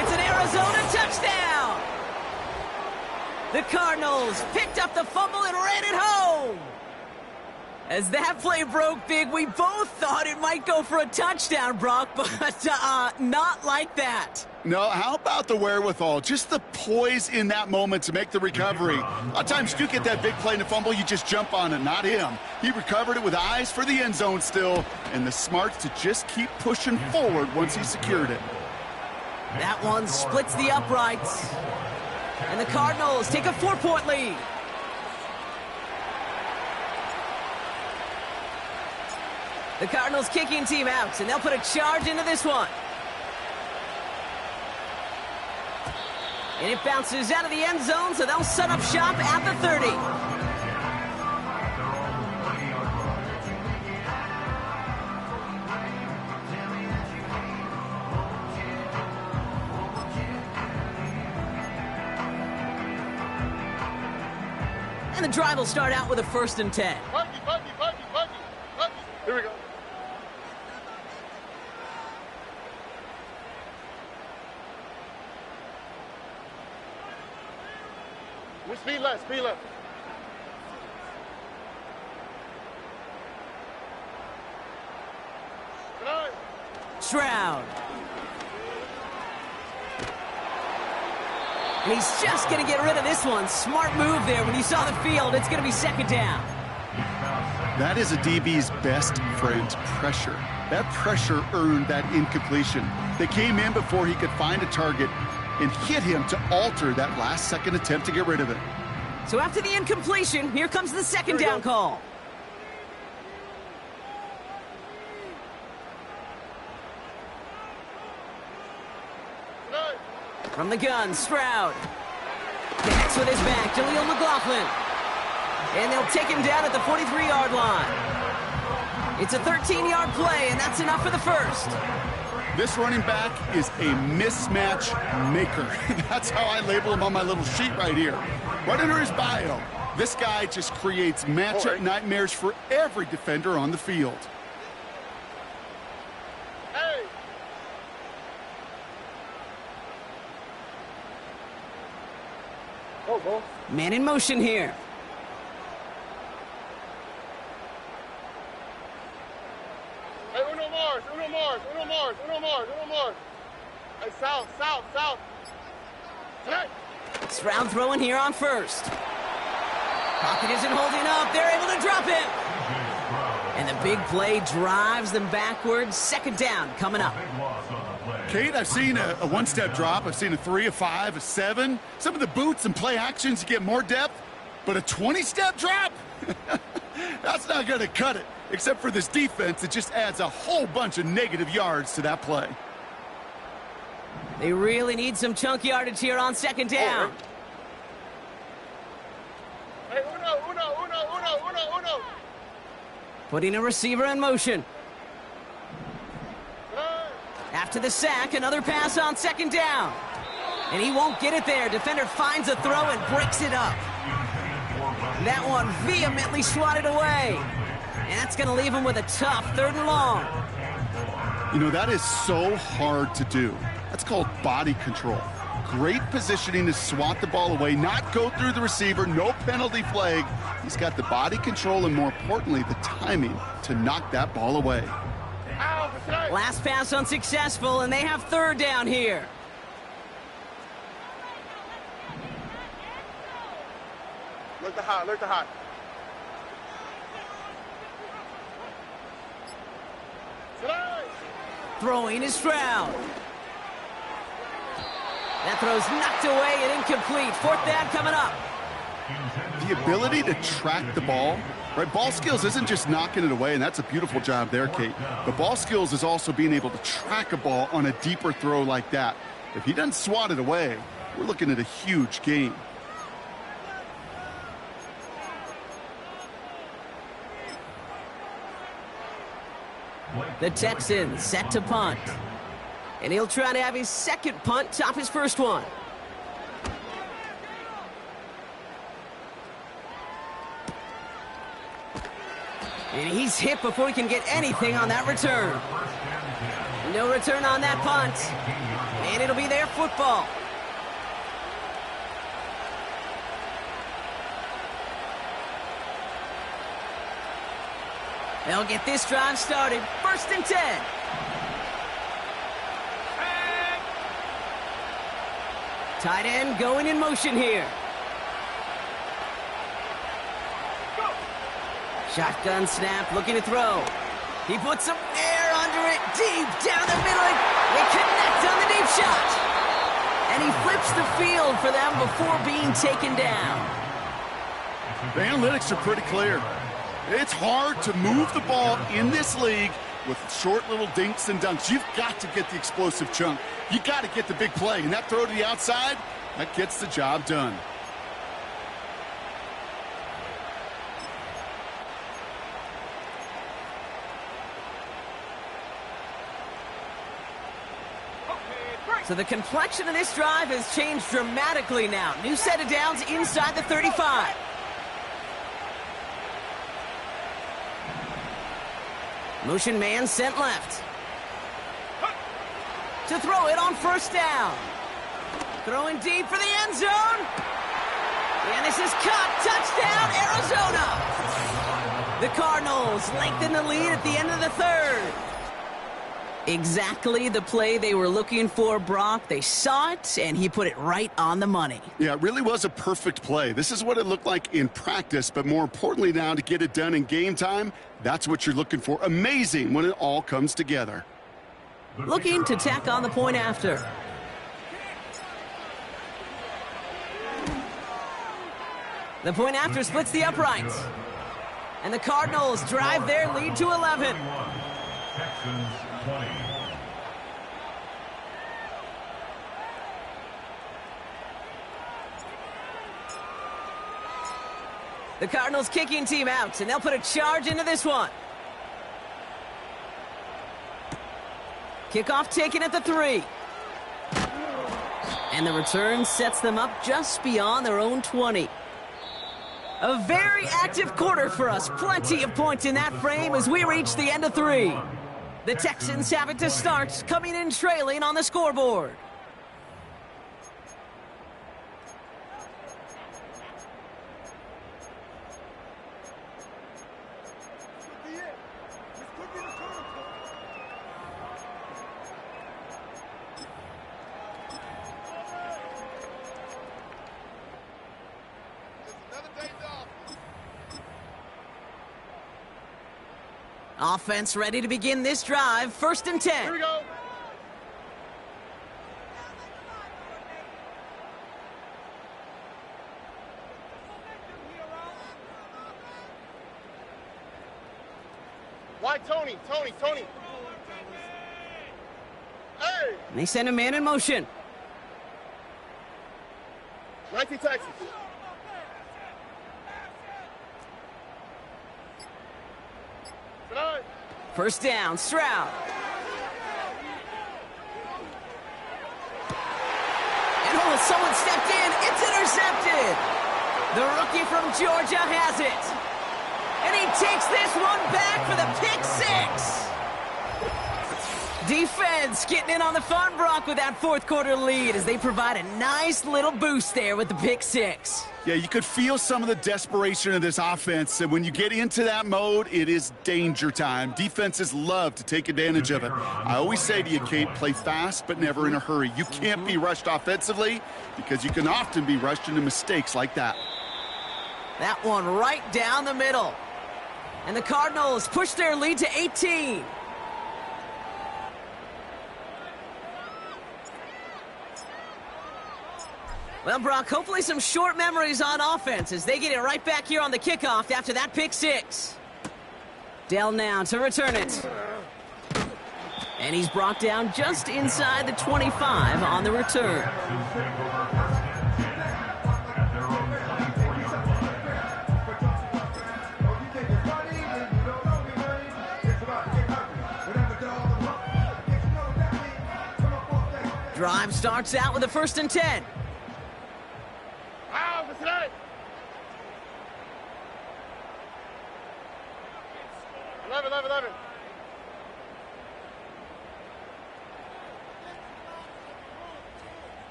It's an Arizona touchdown. The Cardinals picked up the fumble and ran it home. As that play broke big, we both thought it might go for a touchdown, Brock, but not like that. No, how about the wherewithal? Just the poise in that moment to make the recovery. A lot of times you get that big play and a fumble, you just jump on it. Not him. He recovered it with eyes for the end zone still, and the smarts to just keep pushing forward once he secured it. That one splits the uprights. And the Cardinals take a 4-point lead. The Cardinals kicking team out, and they'll put a charge into this one. And it bounces out of the end zone, so they'll set up shop at the 30. And the drive will start out with a 1st and 10. Buggy. Here we go. Speed left. Stroud. And he's just going to get rid of this one. Smart move there when he saw the field. It's going to be 2nd down. That is a DB's best friend, pressure. That pressure earned that incompletion. They came in before he could find a target and hit him to alter that last-second attempt to get rid of it. So after the incompletion, here comes the 2nd down call. From the gun, Stroud. Connects with his back, Jaleel McLaughlin. And they'll take him down at the 43-yard line. It's a 13-yard play, and that's enough for the 1st. This running back is a mismatch maker. That's how I label him on my little sheet right here. Right under his bio, this guy just creates matchup nightmares for every defender on the field. Hey! Go. Man in motion here. Hey, Uno Mars. Hey, south. Hey. Stroud throwing here on 1st. Pocket isn't holding up. They're able to drop him. And the big play drives them backwards. 2nd down coming up. Kate, I've seen a one-step drop. I've seen a 3, a 5, a 7. Some of the boots and play actions, you get more depth. But a 20-step drop? That's not going to cut it. Except for this defense, it just adds a whole bunch of negative yards to that play. They really need some chunk yardage here on 2nd down. Hey, Uno. Putting a receiver in motion. Hey. After the sack, another pass on 2nd down. And he won't get it there. Defender finds a throw and breaks it up. That one vehemently swatted away. And that's going to leave him with a tough 3rd and long. You know, that is so hard to do. That's called body control. Great positioning to swat the ball away, not go through the receiver, no penalty flag. He's got the body control and, more importantly, the timing to knock that ball away. Last pass unsuccessful, and they have 3rd down here. Look the hot. Throwing is Stroud. That throw's knocked away and incomplete. 4th down coming up. The ability to track the ball, right? Ball skills isn't just knocking it away, and that's a beautiful job there, Kate. But ball skills is also being able to track a ball on a deeper throw like that. If he doesn't swat it away, we're looking at a huge gain. The Texans set to punt. And he'll try to have his 2nd punt top his 1st one. And he's hit before he can get anything on that return. No return on that punt. And it'll be their football. They'll get this drive started. 1st and 10. Tight end going in motion here. Shotgun snap, looking to throw. He puts some air under it, deep down the middle. They connect on the deep shot. And he flips the field for them before being taken down. The analytics are pretty clear. It's hard to move the ball in this league with short little dinks and dunks. You've got to get the explosive chunk. You got to get the big play. And that throw to the outside, that gets the job done. So the complexion of this drive has changed dramatically now. New set of downs inside the 35. Motion man sent left. To throw it on 1st down. Throwing deep for the end zone. And this is caught. Touchdown, Arizona. The Cardinals lengthen the lead at the end of the 3rd. Exactly the play they were looking for, Brock. They saw it, and he put it right on the money. Yeah, it really was a perfect play. This is what it looked like in practice, but more importantly now to get it done in game time, that's what you're looking for. Amazing when it all comes together. Looking to tack on the point after. The point after splits the uprights. And the Cardinals drive their lead to 11. Texans 20. The Cardinals kicking team out, and they'll put a charge into this one. Kickoff taken at the 3. And the return sets them up just beyond their own 20. A very active quarter for us. Plenty of points in that frame as we reach the end of 3. The Texans have it to start, coming in trailing on the scoreboard. Offense ready to begin this drive. 1st and 10. Here we go. Why Tony? Tony. Hey! And they send a man in motion. 19 Texans. Tonight. 1st down, Stroud. And someone stepped in. It's intercepted. The rookie from Georgia has it. And he takes this one back for the pick 6. Defense getting in on the fun, Brock, with that 4th quarter lead as they provide a nice little boost there with the pick 6. Yeah, you could feel some of the desperation of this offense, and when you get into that mode, it is danger time. Defenses love to take advantage of it. I always say to you, Kate, play fast but never in a hurry. You can't be rushed offensively because you can often be rushed into mistakes like that. That one right down the middle. And the Cardinals push their lead to 18. Well, Brock, hopefully some short memories on offense as they get it right back here on the kickoff after that pick 6. Dell now to return it. And he's brought down just inside the 25 on the return. Drive starts out with a 1st and 10. 11.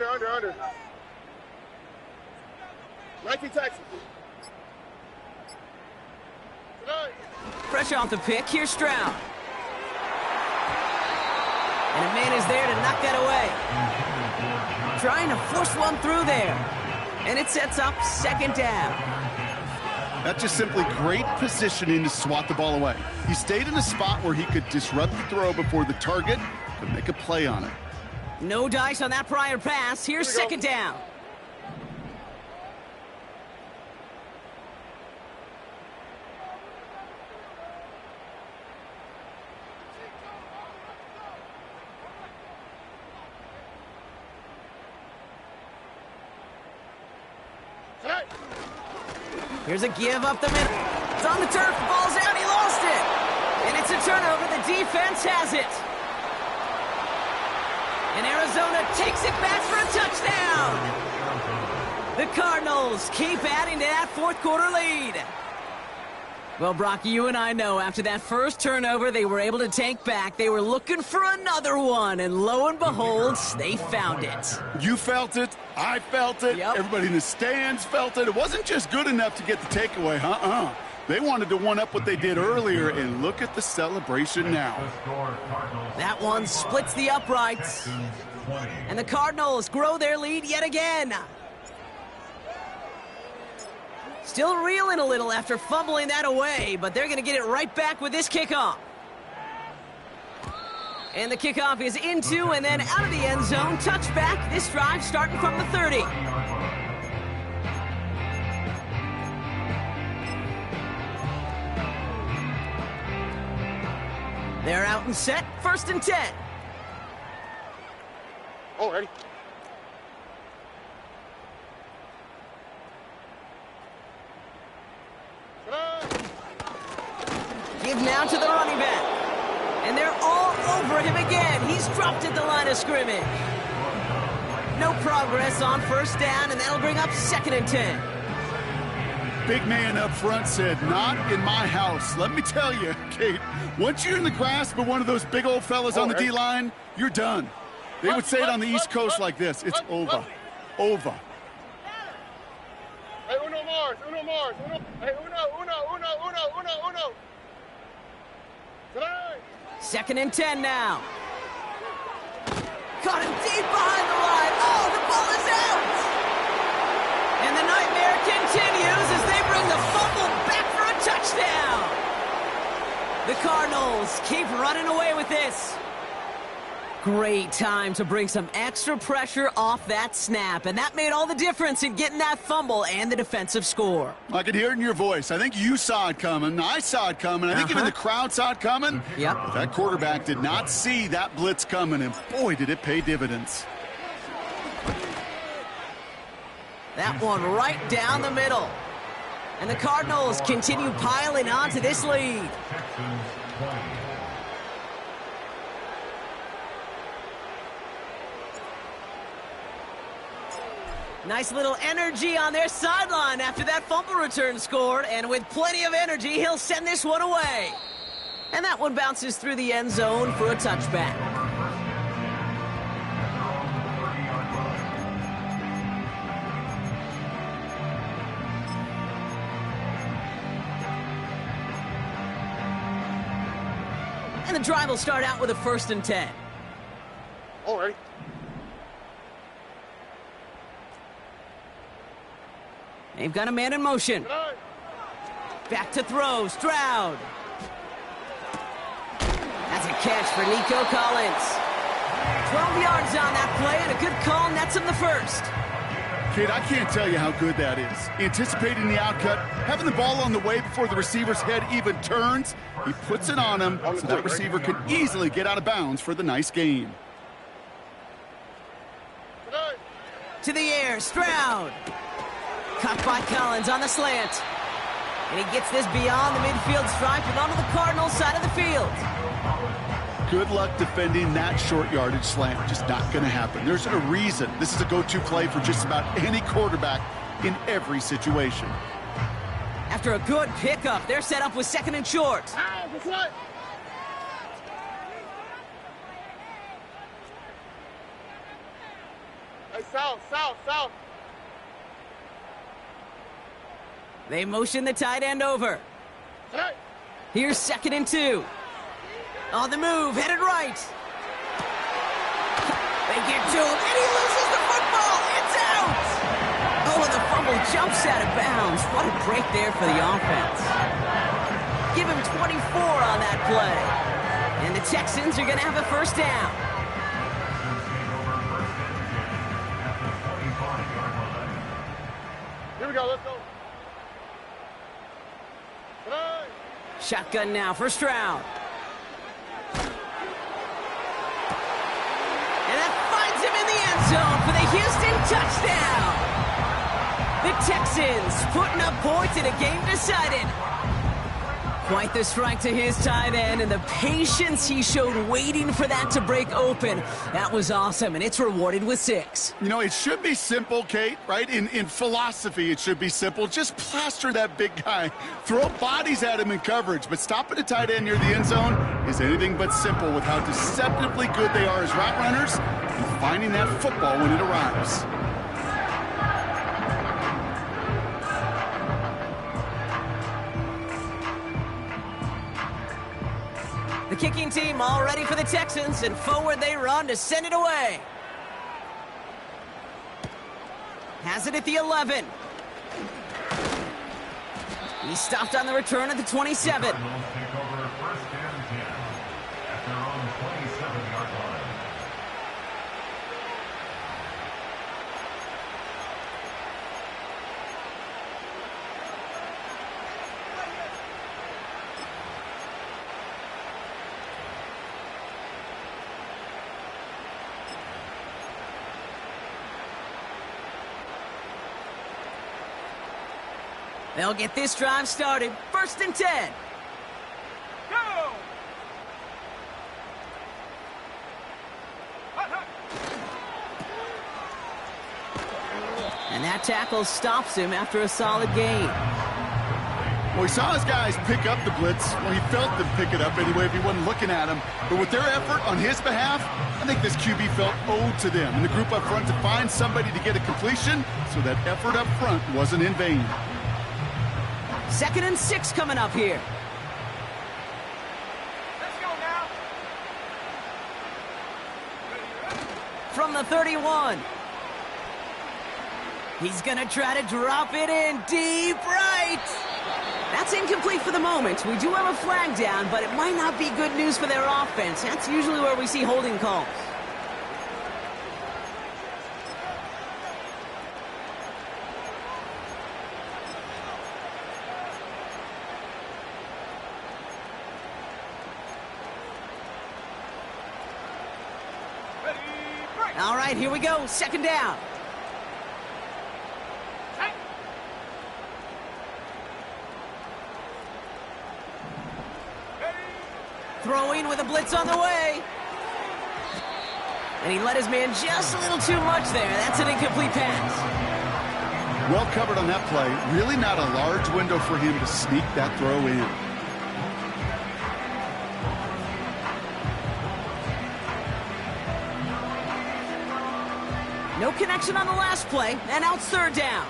Under. 19 Texans. Fresh off the pick, here's Stroud. And a man is there to knock that away. Trying to force one through there. And it sets up second down. That's just simply great positioning to swat the ball away. He stayed in a spot where he could disrupt the throw before the target could make a play on it. No dice on that prior pass. Here's second down. Here's a give up the middle. It's on the turf, ball's out, he lost it. And it's a turnover, the defense has it. And Arizona takes it back for a touchdown. The Cardinals keep adding to that fourth quarter lead. Well, Brock, you and I know after that first turnover they were able to take back. They were looking for another one, and lo and behold, they found it. You felt it. I felt it. Yep. Everybody in the stands felt it. It wasn't just good enough to get the takeaway. They wanted to one-up what they did earlier, and look at the celebration now. That one splits the uprights. And the Cardinals grow their lead yet again. Still reeling a little after fumbling that away, but they're going to get it right back with this kickoff. And the kickoff is into and then out of the end zone. Touchback. This drive starting from the 30. They're out and set. First and 10. Oh, ready. Give now to the running back. And they're all over him again. He's dropped at the line of scrimmage. No progress on first down, and that'll bring up second and 10. Big man up front said, "Not in my house." Let me tell you, Kate, once you're in the grasp of one of those big old fellas on the D-line, you're done. They would say it on the East Coast like this: it's over. Over. Hey, uno Mars. Hey, uno. Tonight. Second and 10 now. Caught him deep behind the line. Oh, the ball is out. And the nightmare continues as they bring the fumble back for a touchdown. The Cardinals keep running away with this. Great time to bring some extra pressure off that snap, and that made all the difference in getting that fumble and the defensive score. I could hear it in your voice. I think you saw it coming. I saw it coming. I think even the crowd saw it coming. Yep. But that quarterback did not see that blitz coming, and boy, did it pay dividends. That one right down the middle. And the Cardinals continue piling on to this lead. Nice little energy on their sideline after that fumble return scored, and with plenty of energy, he'll send this one away. And that one bounces through the end zone for a touchback. And the drive will start out with a first and 10. Oh, ready. They've got a man in motion. Back to throw, Stroud. That's a catch for Nico Collins. 12 yards on that play, and a good call nets him the first. Kid, I can't tell you how good that is. Anticipating the outcut, having the ball on the way before the receiver's head even turns. He puts it on him so that receiver can easily get out of bounds for the nice gain. To the air, Stroud. Cut by Collins on the slant. And he gets this beyond the midfield stripe and onto the Cardinals side of the field. Good luck defending that short yardage slant. Just not going to happen. There's a reason. This is a go-to play for just about any quarterback in every situation. After a good pickup, they're set up with second and short. south, south, south. They motion the tight end over. Hey. Here's 2nd and 2. On the move, headed right. They get to him, and he loses the football. It's out! Oh, and the fumble jumps out of bounds. What a break there for the offense. Give him 24 on that play. And the Texans are going to have a first down. Here we go, let's go. Hey. Shotgun now, first round. And that finds him in the end zone for the Houston touchdown. The Texans putting up points in a game decided. Quite the strike to his tight end, and the patience he showed waiting for that to break open. That was awesome, and it's rewarded with 6. You know, it should be simple, Kate, right? In philosophy, it should be simple. Just plaster that big guy. Throw bodies at him in coverage, but stopping a tight end near the end zone is anything but simple with how deceptively good they are as route runners and finding that football when it arrives. The kicking team all ready for the Texans, and forward they run to send it away. Has it at the 11. He's stopped on the return at the 27. Take over 1st and 10 at their own 27-yard line. They'll get this drive started. 1st and 10. Go! And that tackle stops him after a solid gain. Well, he saw his guys pick up the blitz. Well, he felt them pick it up anyway if he wasn't looking at him. But with their effort on his behalf, I think this QB felt owed to them and the group up front to find somebody to get a completion, so that effort up front wasn't in vain. 2nd and 6 coming up here. Let's go now. From the 31. He's going to try to drop it in deep right. That's incomplete for the moment. We do have a flag down, but it might not be good news for their offense. That's usually where we see holding calls. All right, here we go. 2nd down. Throwing with a blitz on the way. And he let his man just a little too much there. That's an incomplete pass. Well covered on that play. Really not a large window for him to sneak that throw in. No connection on the last play, and now it's 3rd down.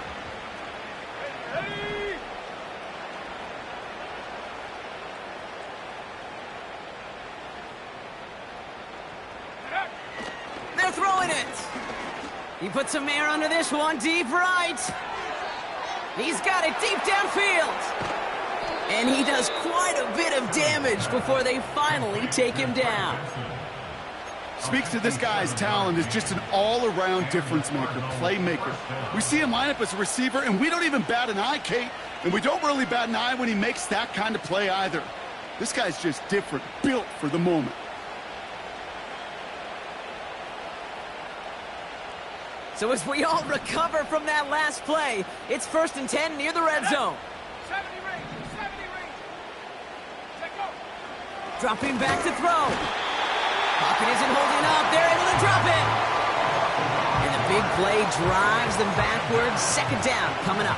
They're throwing it. He puts some air under this one, deep right. He's got it deep downfield. And he does quite a bit of damage before they finally take him down. Speaks to this guy's talent as just an all-around difference maker, playmaker. We see him line up as a receiver, and we don't even bat an eye, Kate. And we don't really bat an eye when he makes that kind of play either. This guy's just different, built for the moment. So as we all recover from that last play, it's 1st and 10 near the red zone. 70 range, 70 range. Let go. Dropping back to throw. Pocket isn't holding up. They're able to drop it. And the big play drives them backwards. 2nd down coming up.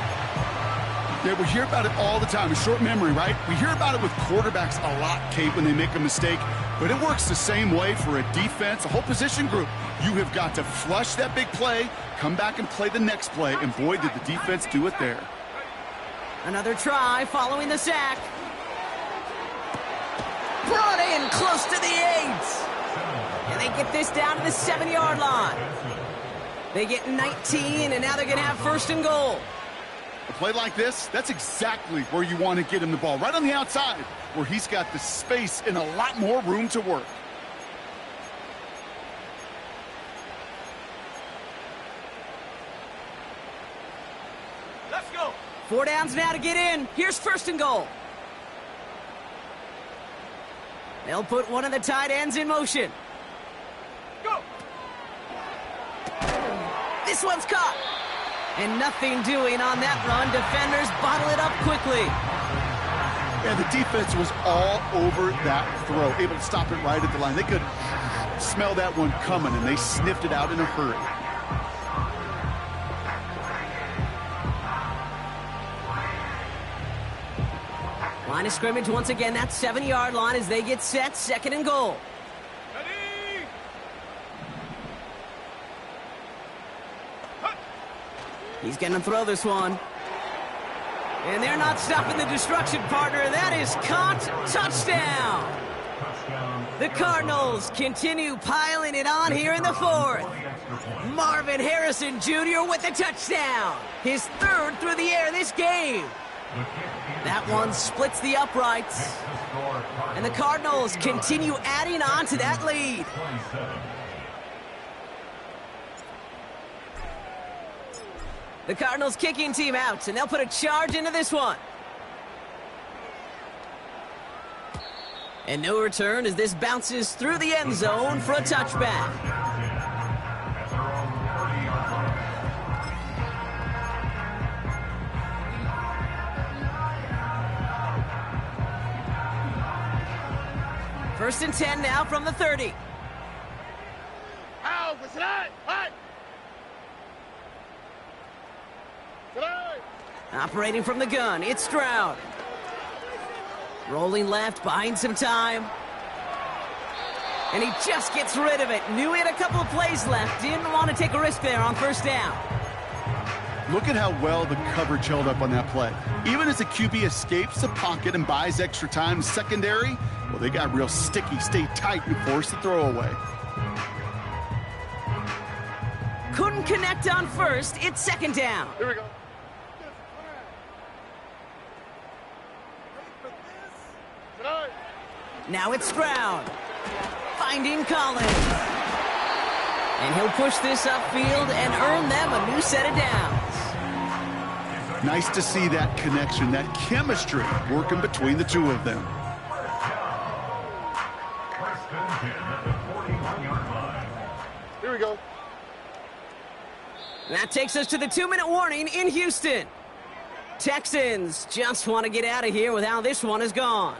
Yeah, we hear about it all the time. A short memory, right? We hear about it with quarterbacks a lot, Kate, when they make a mistake. But it works the same way for a defense, a whole position group. You have got to flush that big play, come back and play the next play, and boy, did the defense do it there. Another try following the sack. Brought in close to the 8. And they get this down to the 7-yard line. They get 19, and now they're going to have first and goal. A play like this, that's exactly where you want to get him the ball, right on the outside, where he's got the space and a lot more room to work. Let's go. 4 downs now to get in. Here's first and goal. They'll put one of the tight ends in motion. Go. This one's caught. And nothing doing on that run. Defenders bottle it up quickly. Yeah, the defense was all over that throw, able to stop it right at the line. They could smell that one coming, and they sniffed it out in a hurry. Line of scrimmage once again, that 7-yard line as they get set, second and goal. Ready. He's going to throw this one. And they're not stopping the destruction, partner. That is caught. Touchdown. The Cardinals continue piling it on here in the 4th. Marvin Harrison Jr. with the touchdown. His 3rd through the air this game. That one splits the uprights. And the Cardinals continue adding on to that lead. The Cardinals kicking team out, and they'll put a charge into this one. And no return as this bounces through the end zone for a touchback. First and 10 now from the 30. How was that? What? Operating from the gun, it's Stroud. Rolling left, buying some time. And he just gets rid of it. Knew he had a couple of plays left. Didn't want to take a risk there on first down. Look at how well the coverage held up on that play. Even as the QB escapes the pocket and buys extra time secondary, well, they got real sticky, stay tight, and force the throwaway. Couldn't connect on first. It's second down. Here we go. Now it's Stroud. Finding Collins. And he'll push this upfield and earn them a new set of downs. Nice to see that connection, that chemistry working between the two of them. Here we go. That takes us to the 2-minute warning in Houston. Texans just want to get out of here with how this one is gone.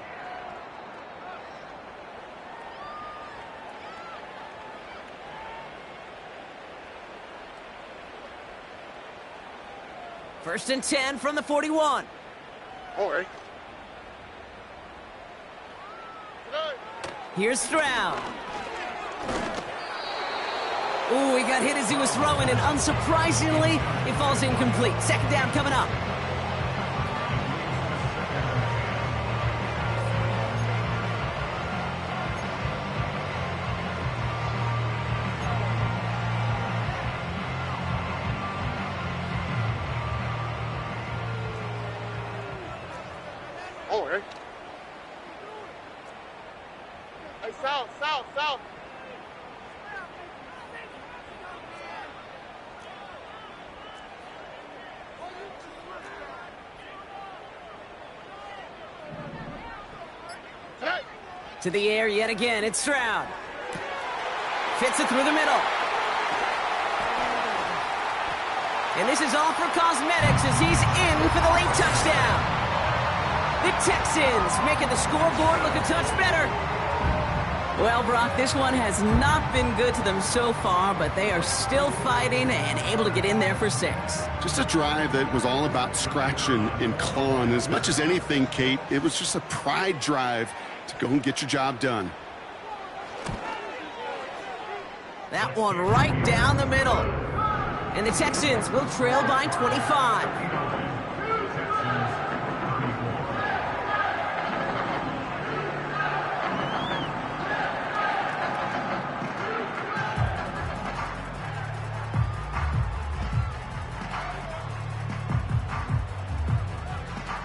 First and 10 from the 41. All right. Here's Stroud. Ooh, he got hit as he was throwing, and unsurprisingly, it falls incomplete. Second down coming up. All right. Hey, south. To the air yet again, it's Stroud. Fits it through the middle. And this is all for cosmetics as he's in for the late touchdown. The Texans making the scoreboard look a touch better. Well, Brock, this one has not been good to them so far, but they are still fighting and able to get in there for 6. Just a drive that was all about scratching and clawing. As much as anything, Kate, it was just a pride drive to go and get your job done. That one right down the middle. And the Texans will trail by 25.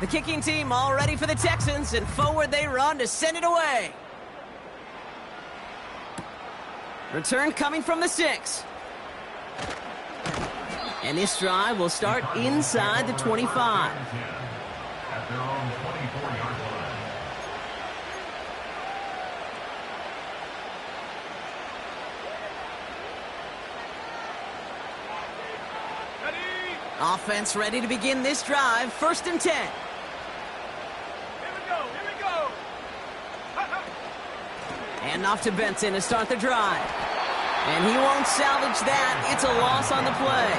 The kicking team all ready for the Texans, and forward they run to send it away. Return coming from the 6. And this drive will start inside the 25. At their own 24-yard line. Offense ready to begin this drive. 1st and 10. And off to Benson to start the drive. And he won't salvage that. It's a loss on the play.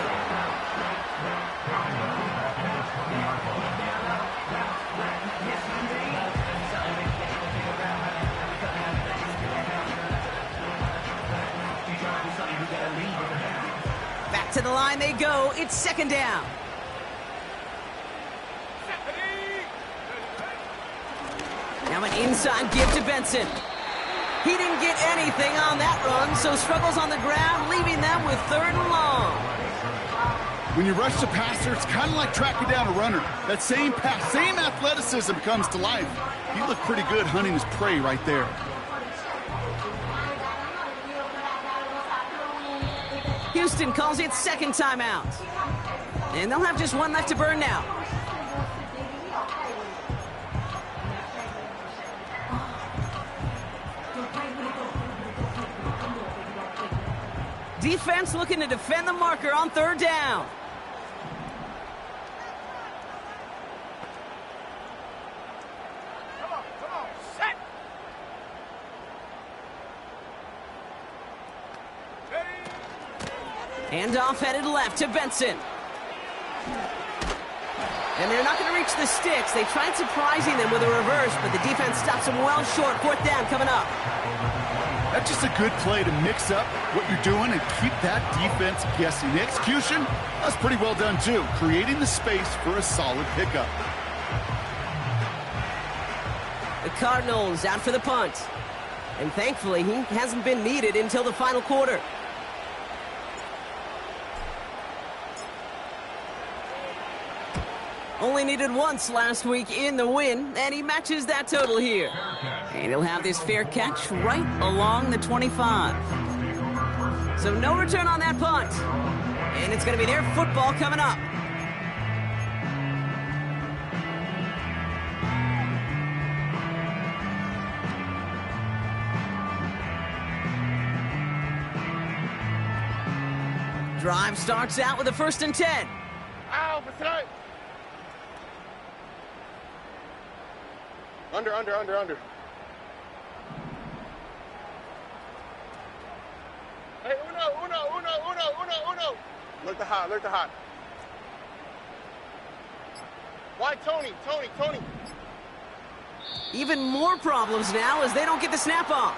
Back to the line they go. It's 2nd down. Now an inside give to Benson. He didn't get anything on that run, so struggles on the ground, leaving them with 3rd and long. When you rush the passer, it's kind of like tracking down a runner. That same pass, same athleticism comes to life. He looked pretty good hunting his prey right there. Houston calls it 2nd timeout. And they'll have just one left to burn now. Defense looking to defend the marker on 3rd down. Come on, set. Handoff headed left to Benson. And they're not going to reach the sticks. They tried surprising them with a reverse, but the defense stops them well short. 4th down coming up. That's just a good play to mix up what you're doing and keep that defense guessing. The execution, that's pretty well done too, creating the space for a solid pickup. The Cardinals out for the punt. And thankfully, he hasn't been needed until the final quarter. Only needed once last week in the win, and he matches that total here. And he'll have this fair catch right along the 25. So no return on that punt. And it's going to be their football coming up. Drive starts out with a 1st and 10. Ow, beside. Under. Hey, uno. Look the hot. Why Tony? Even more problems now as they don't get the snap off.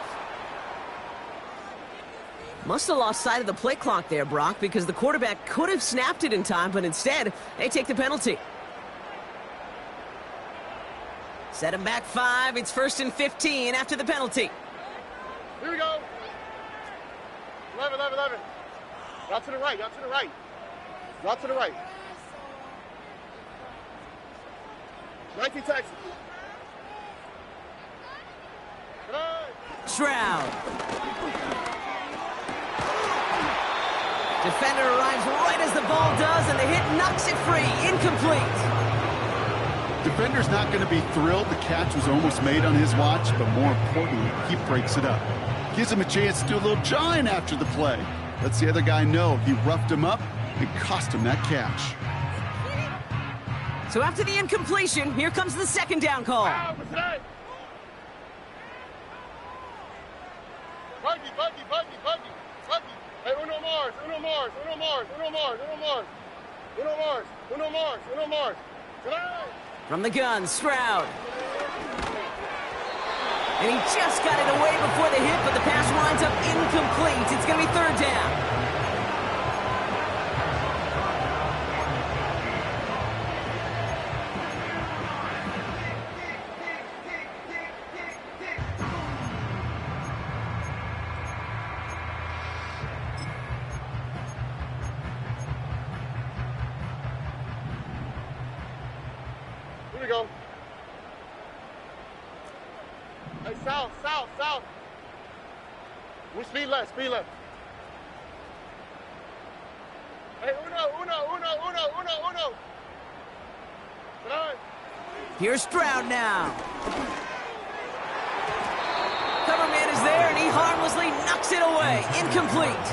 Must have lost sight of the play clock there, Brock, because the quarterback could have snapped it in time, but instead, they take the penalty. Set him back 5. It's 1st and 15 after the penalty. Here we go. 11. Out to the right. Out to the right. 19 Texans. Stroud. Defender arrives right as the ball does, and the hit knocks it free. Incomplete. Defender's not going to be thrilled the catch was almost made on his watch, but more importantly, he breaks it up. Gives him a chance to do a little jawing after the play. Lets the other guy know he roughed him up and cost him that catch. So after the incompletion, here comes the 2nd down call. Buggy. Hey, Uno Mars. From the gun, Stroud. And he just got it away before the hit, but the pass winds up incomplete. It's going to be third down. Here we go. Hey, south. We speed left. Hey, uno. Tonight. Here's Stroud now. Cover man is there, and he harmlessly knocks it away. Incomplete.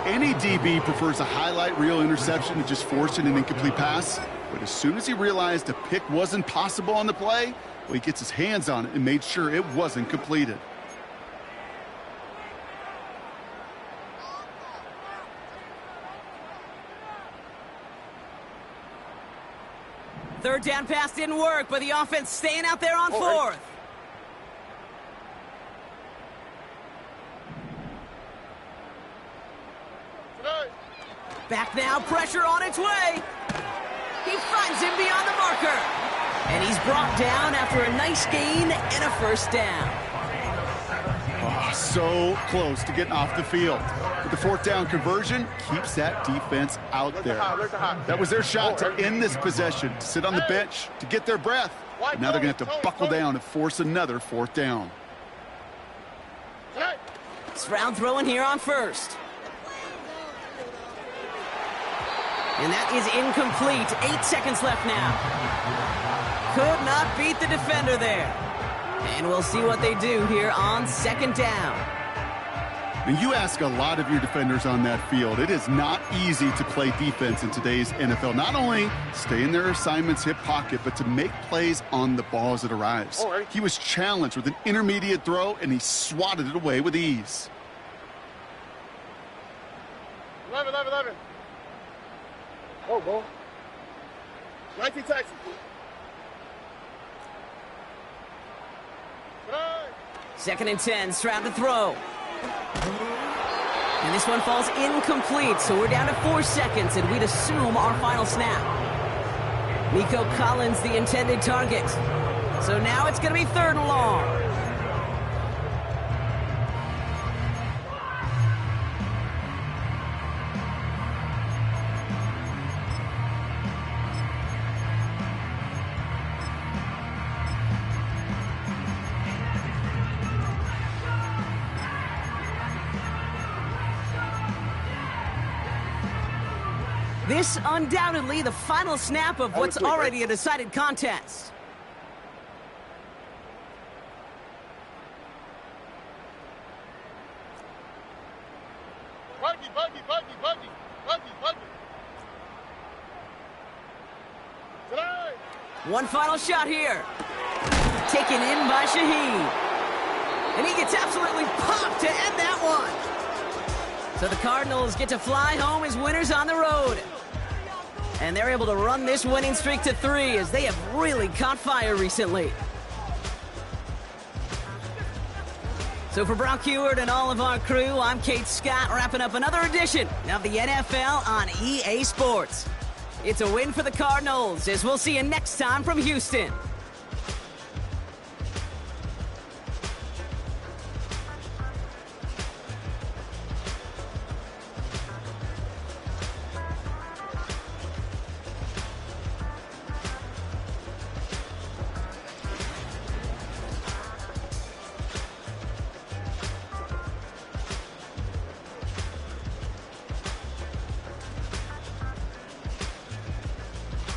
Any DB prefers a highlight reel interception to just forcing an incomplete pass. But as soon as he realized a pick wasn't possible on the play, well, he gets his hands on it and made sure it wasn't completed. Third down pass didn't work, but the offense staying out there on fourth. Back now, pressure on its way. He finds him beyond the marker. And he's brought down after a nice gain and a first down. Oh, so close to getting off the field. But the fourth down conversion keeps that defense out there. That was their shot to end this possession, to sit on the bench, to get their breath. But now they're going to have to buckle down and force another fourth down. Stroud throwing here on first. And that is incomplete. 8 seconds left now. Could not beat the defender there. And we'll see what they do here on second down. And you ask a lot of your defenders on that field. It is not easy to play defense in today's NFL. Not only stay in their assignment's hip pocket, but to make plays on the ball as it arrives. He was challenged with an intermediate throw, and he swatted it away with ease. 11. Oh, ball. 19 Texans. Second and 10, Stroud to throw. And this one falls incomplete, so we're down to 4 seconds, and we'd assume our final snap. Nico Collins, the intended target. So now it's going to be third and long. This undoubtedly the final snap of what's already a decided contest. Buggy. Tonight. One final shot here. Taken in by Shaheed. And he gets absolutely popped to end that one. So the Cardinals get to fly home as winners on the road. And they're able to run this winning streak to 3 as they have really caught fire recently. So for Brock Heward and all of our crew, I'm Kate Scott, wrapping up another edition of the NFL on EA Sports. It's a win for the Cardinals, as we'll see you next time from Houston.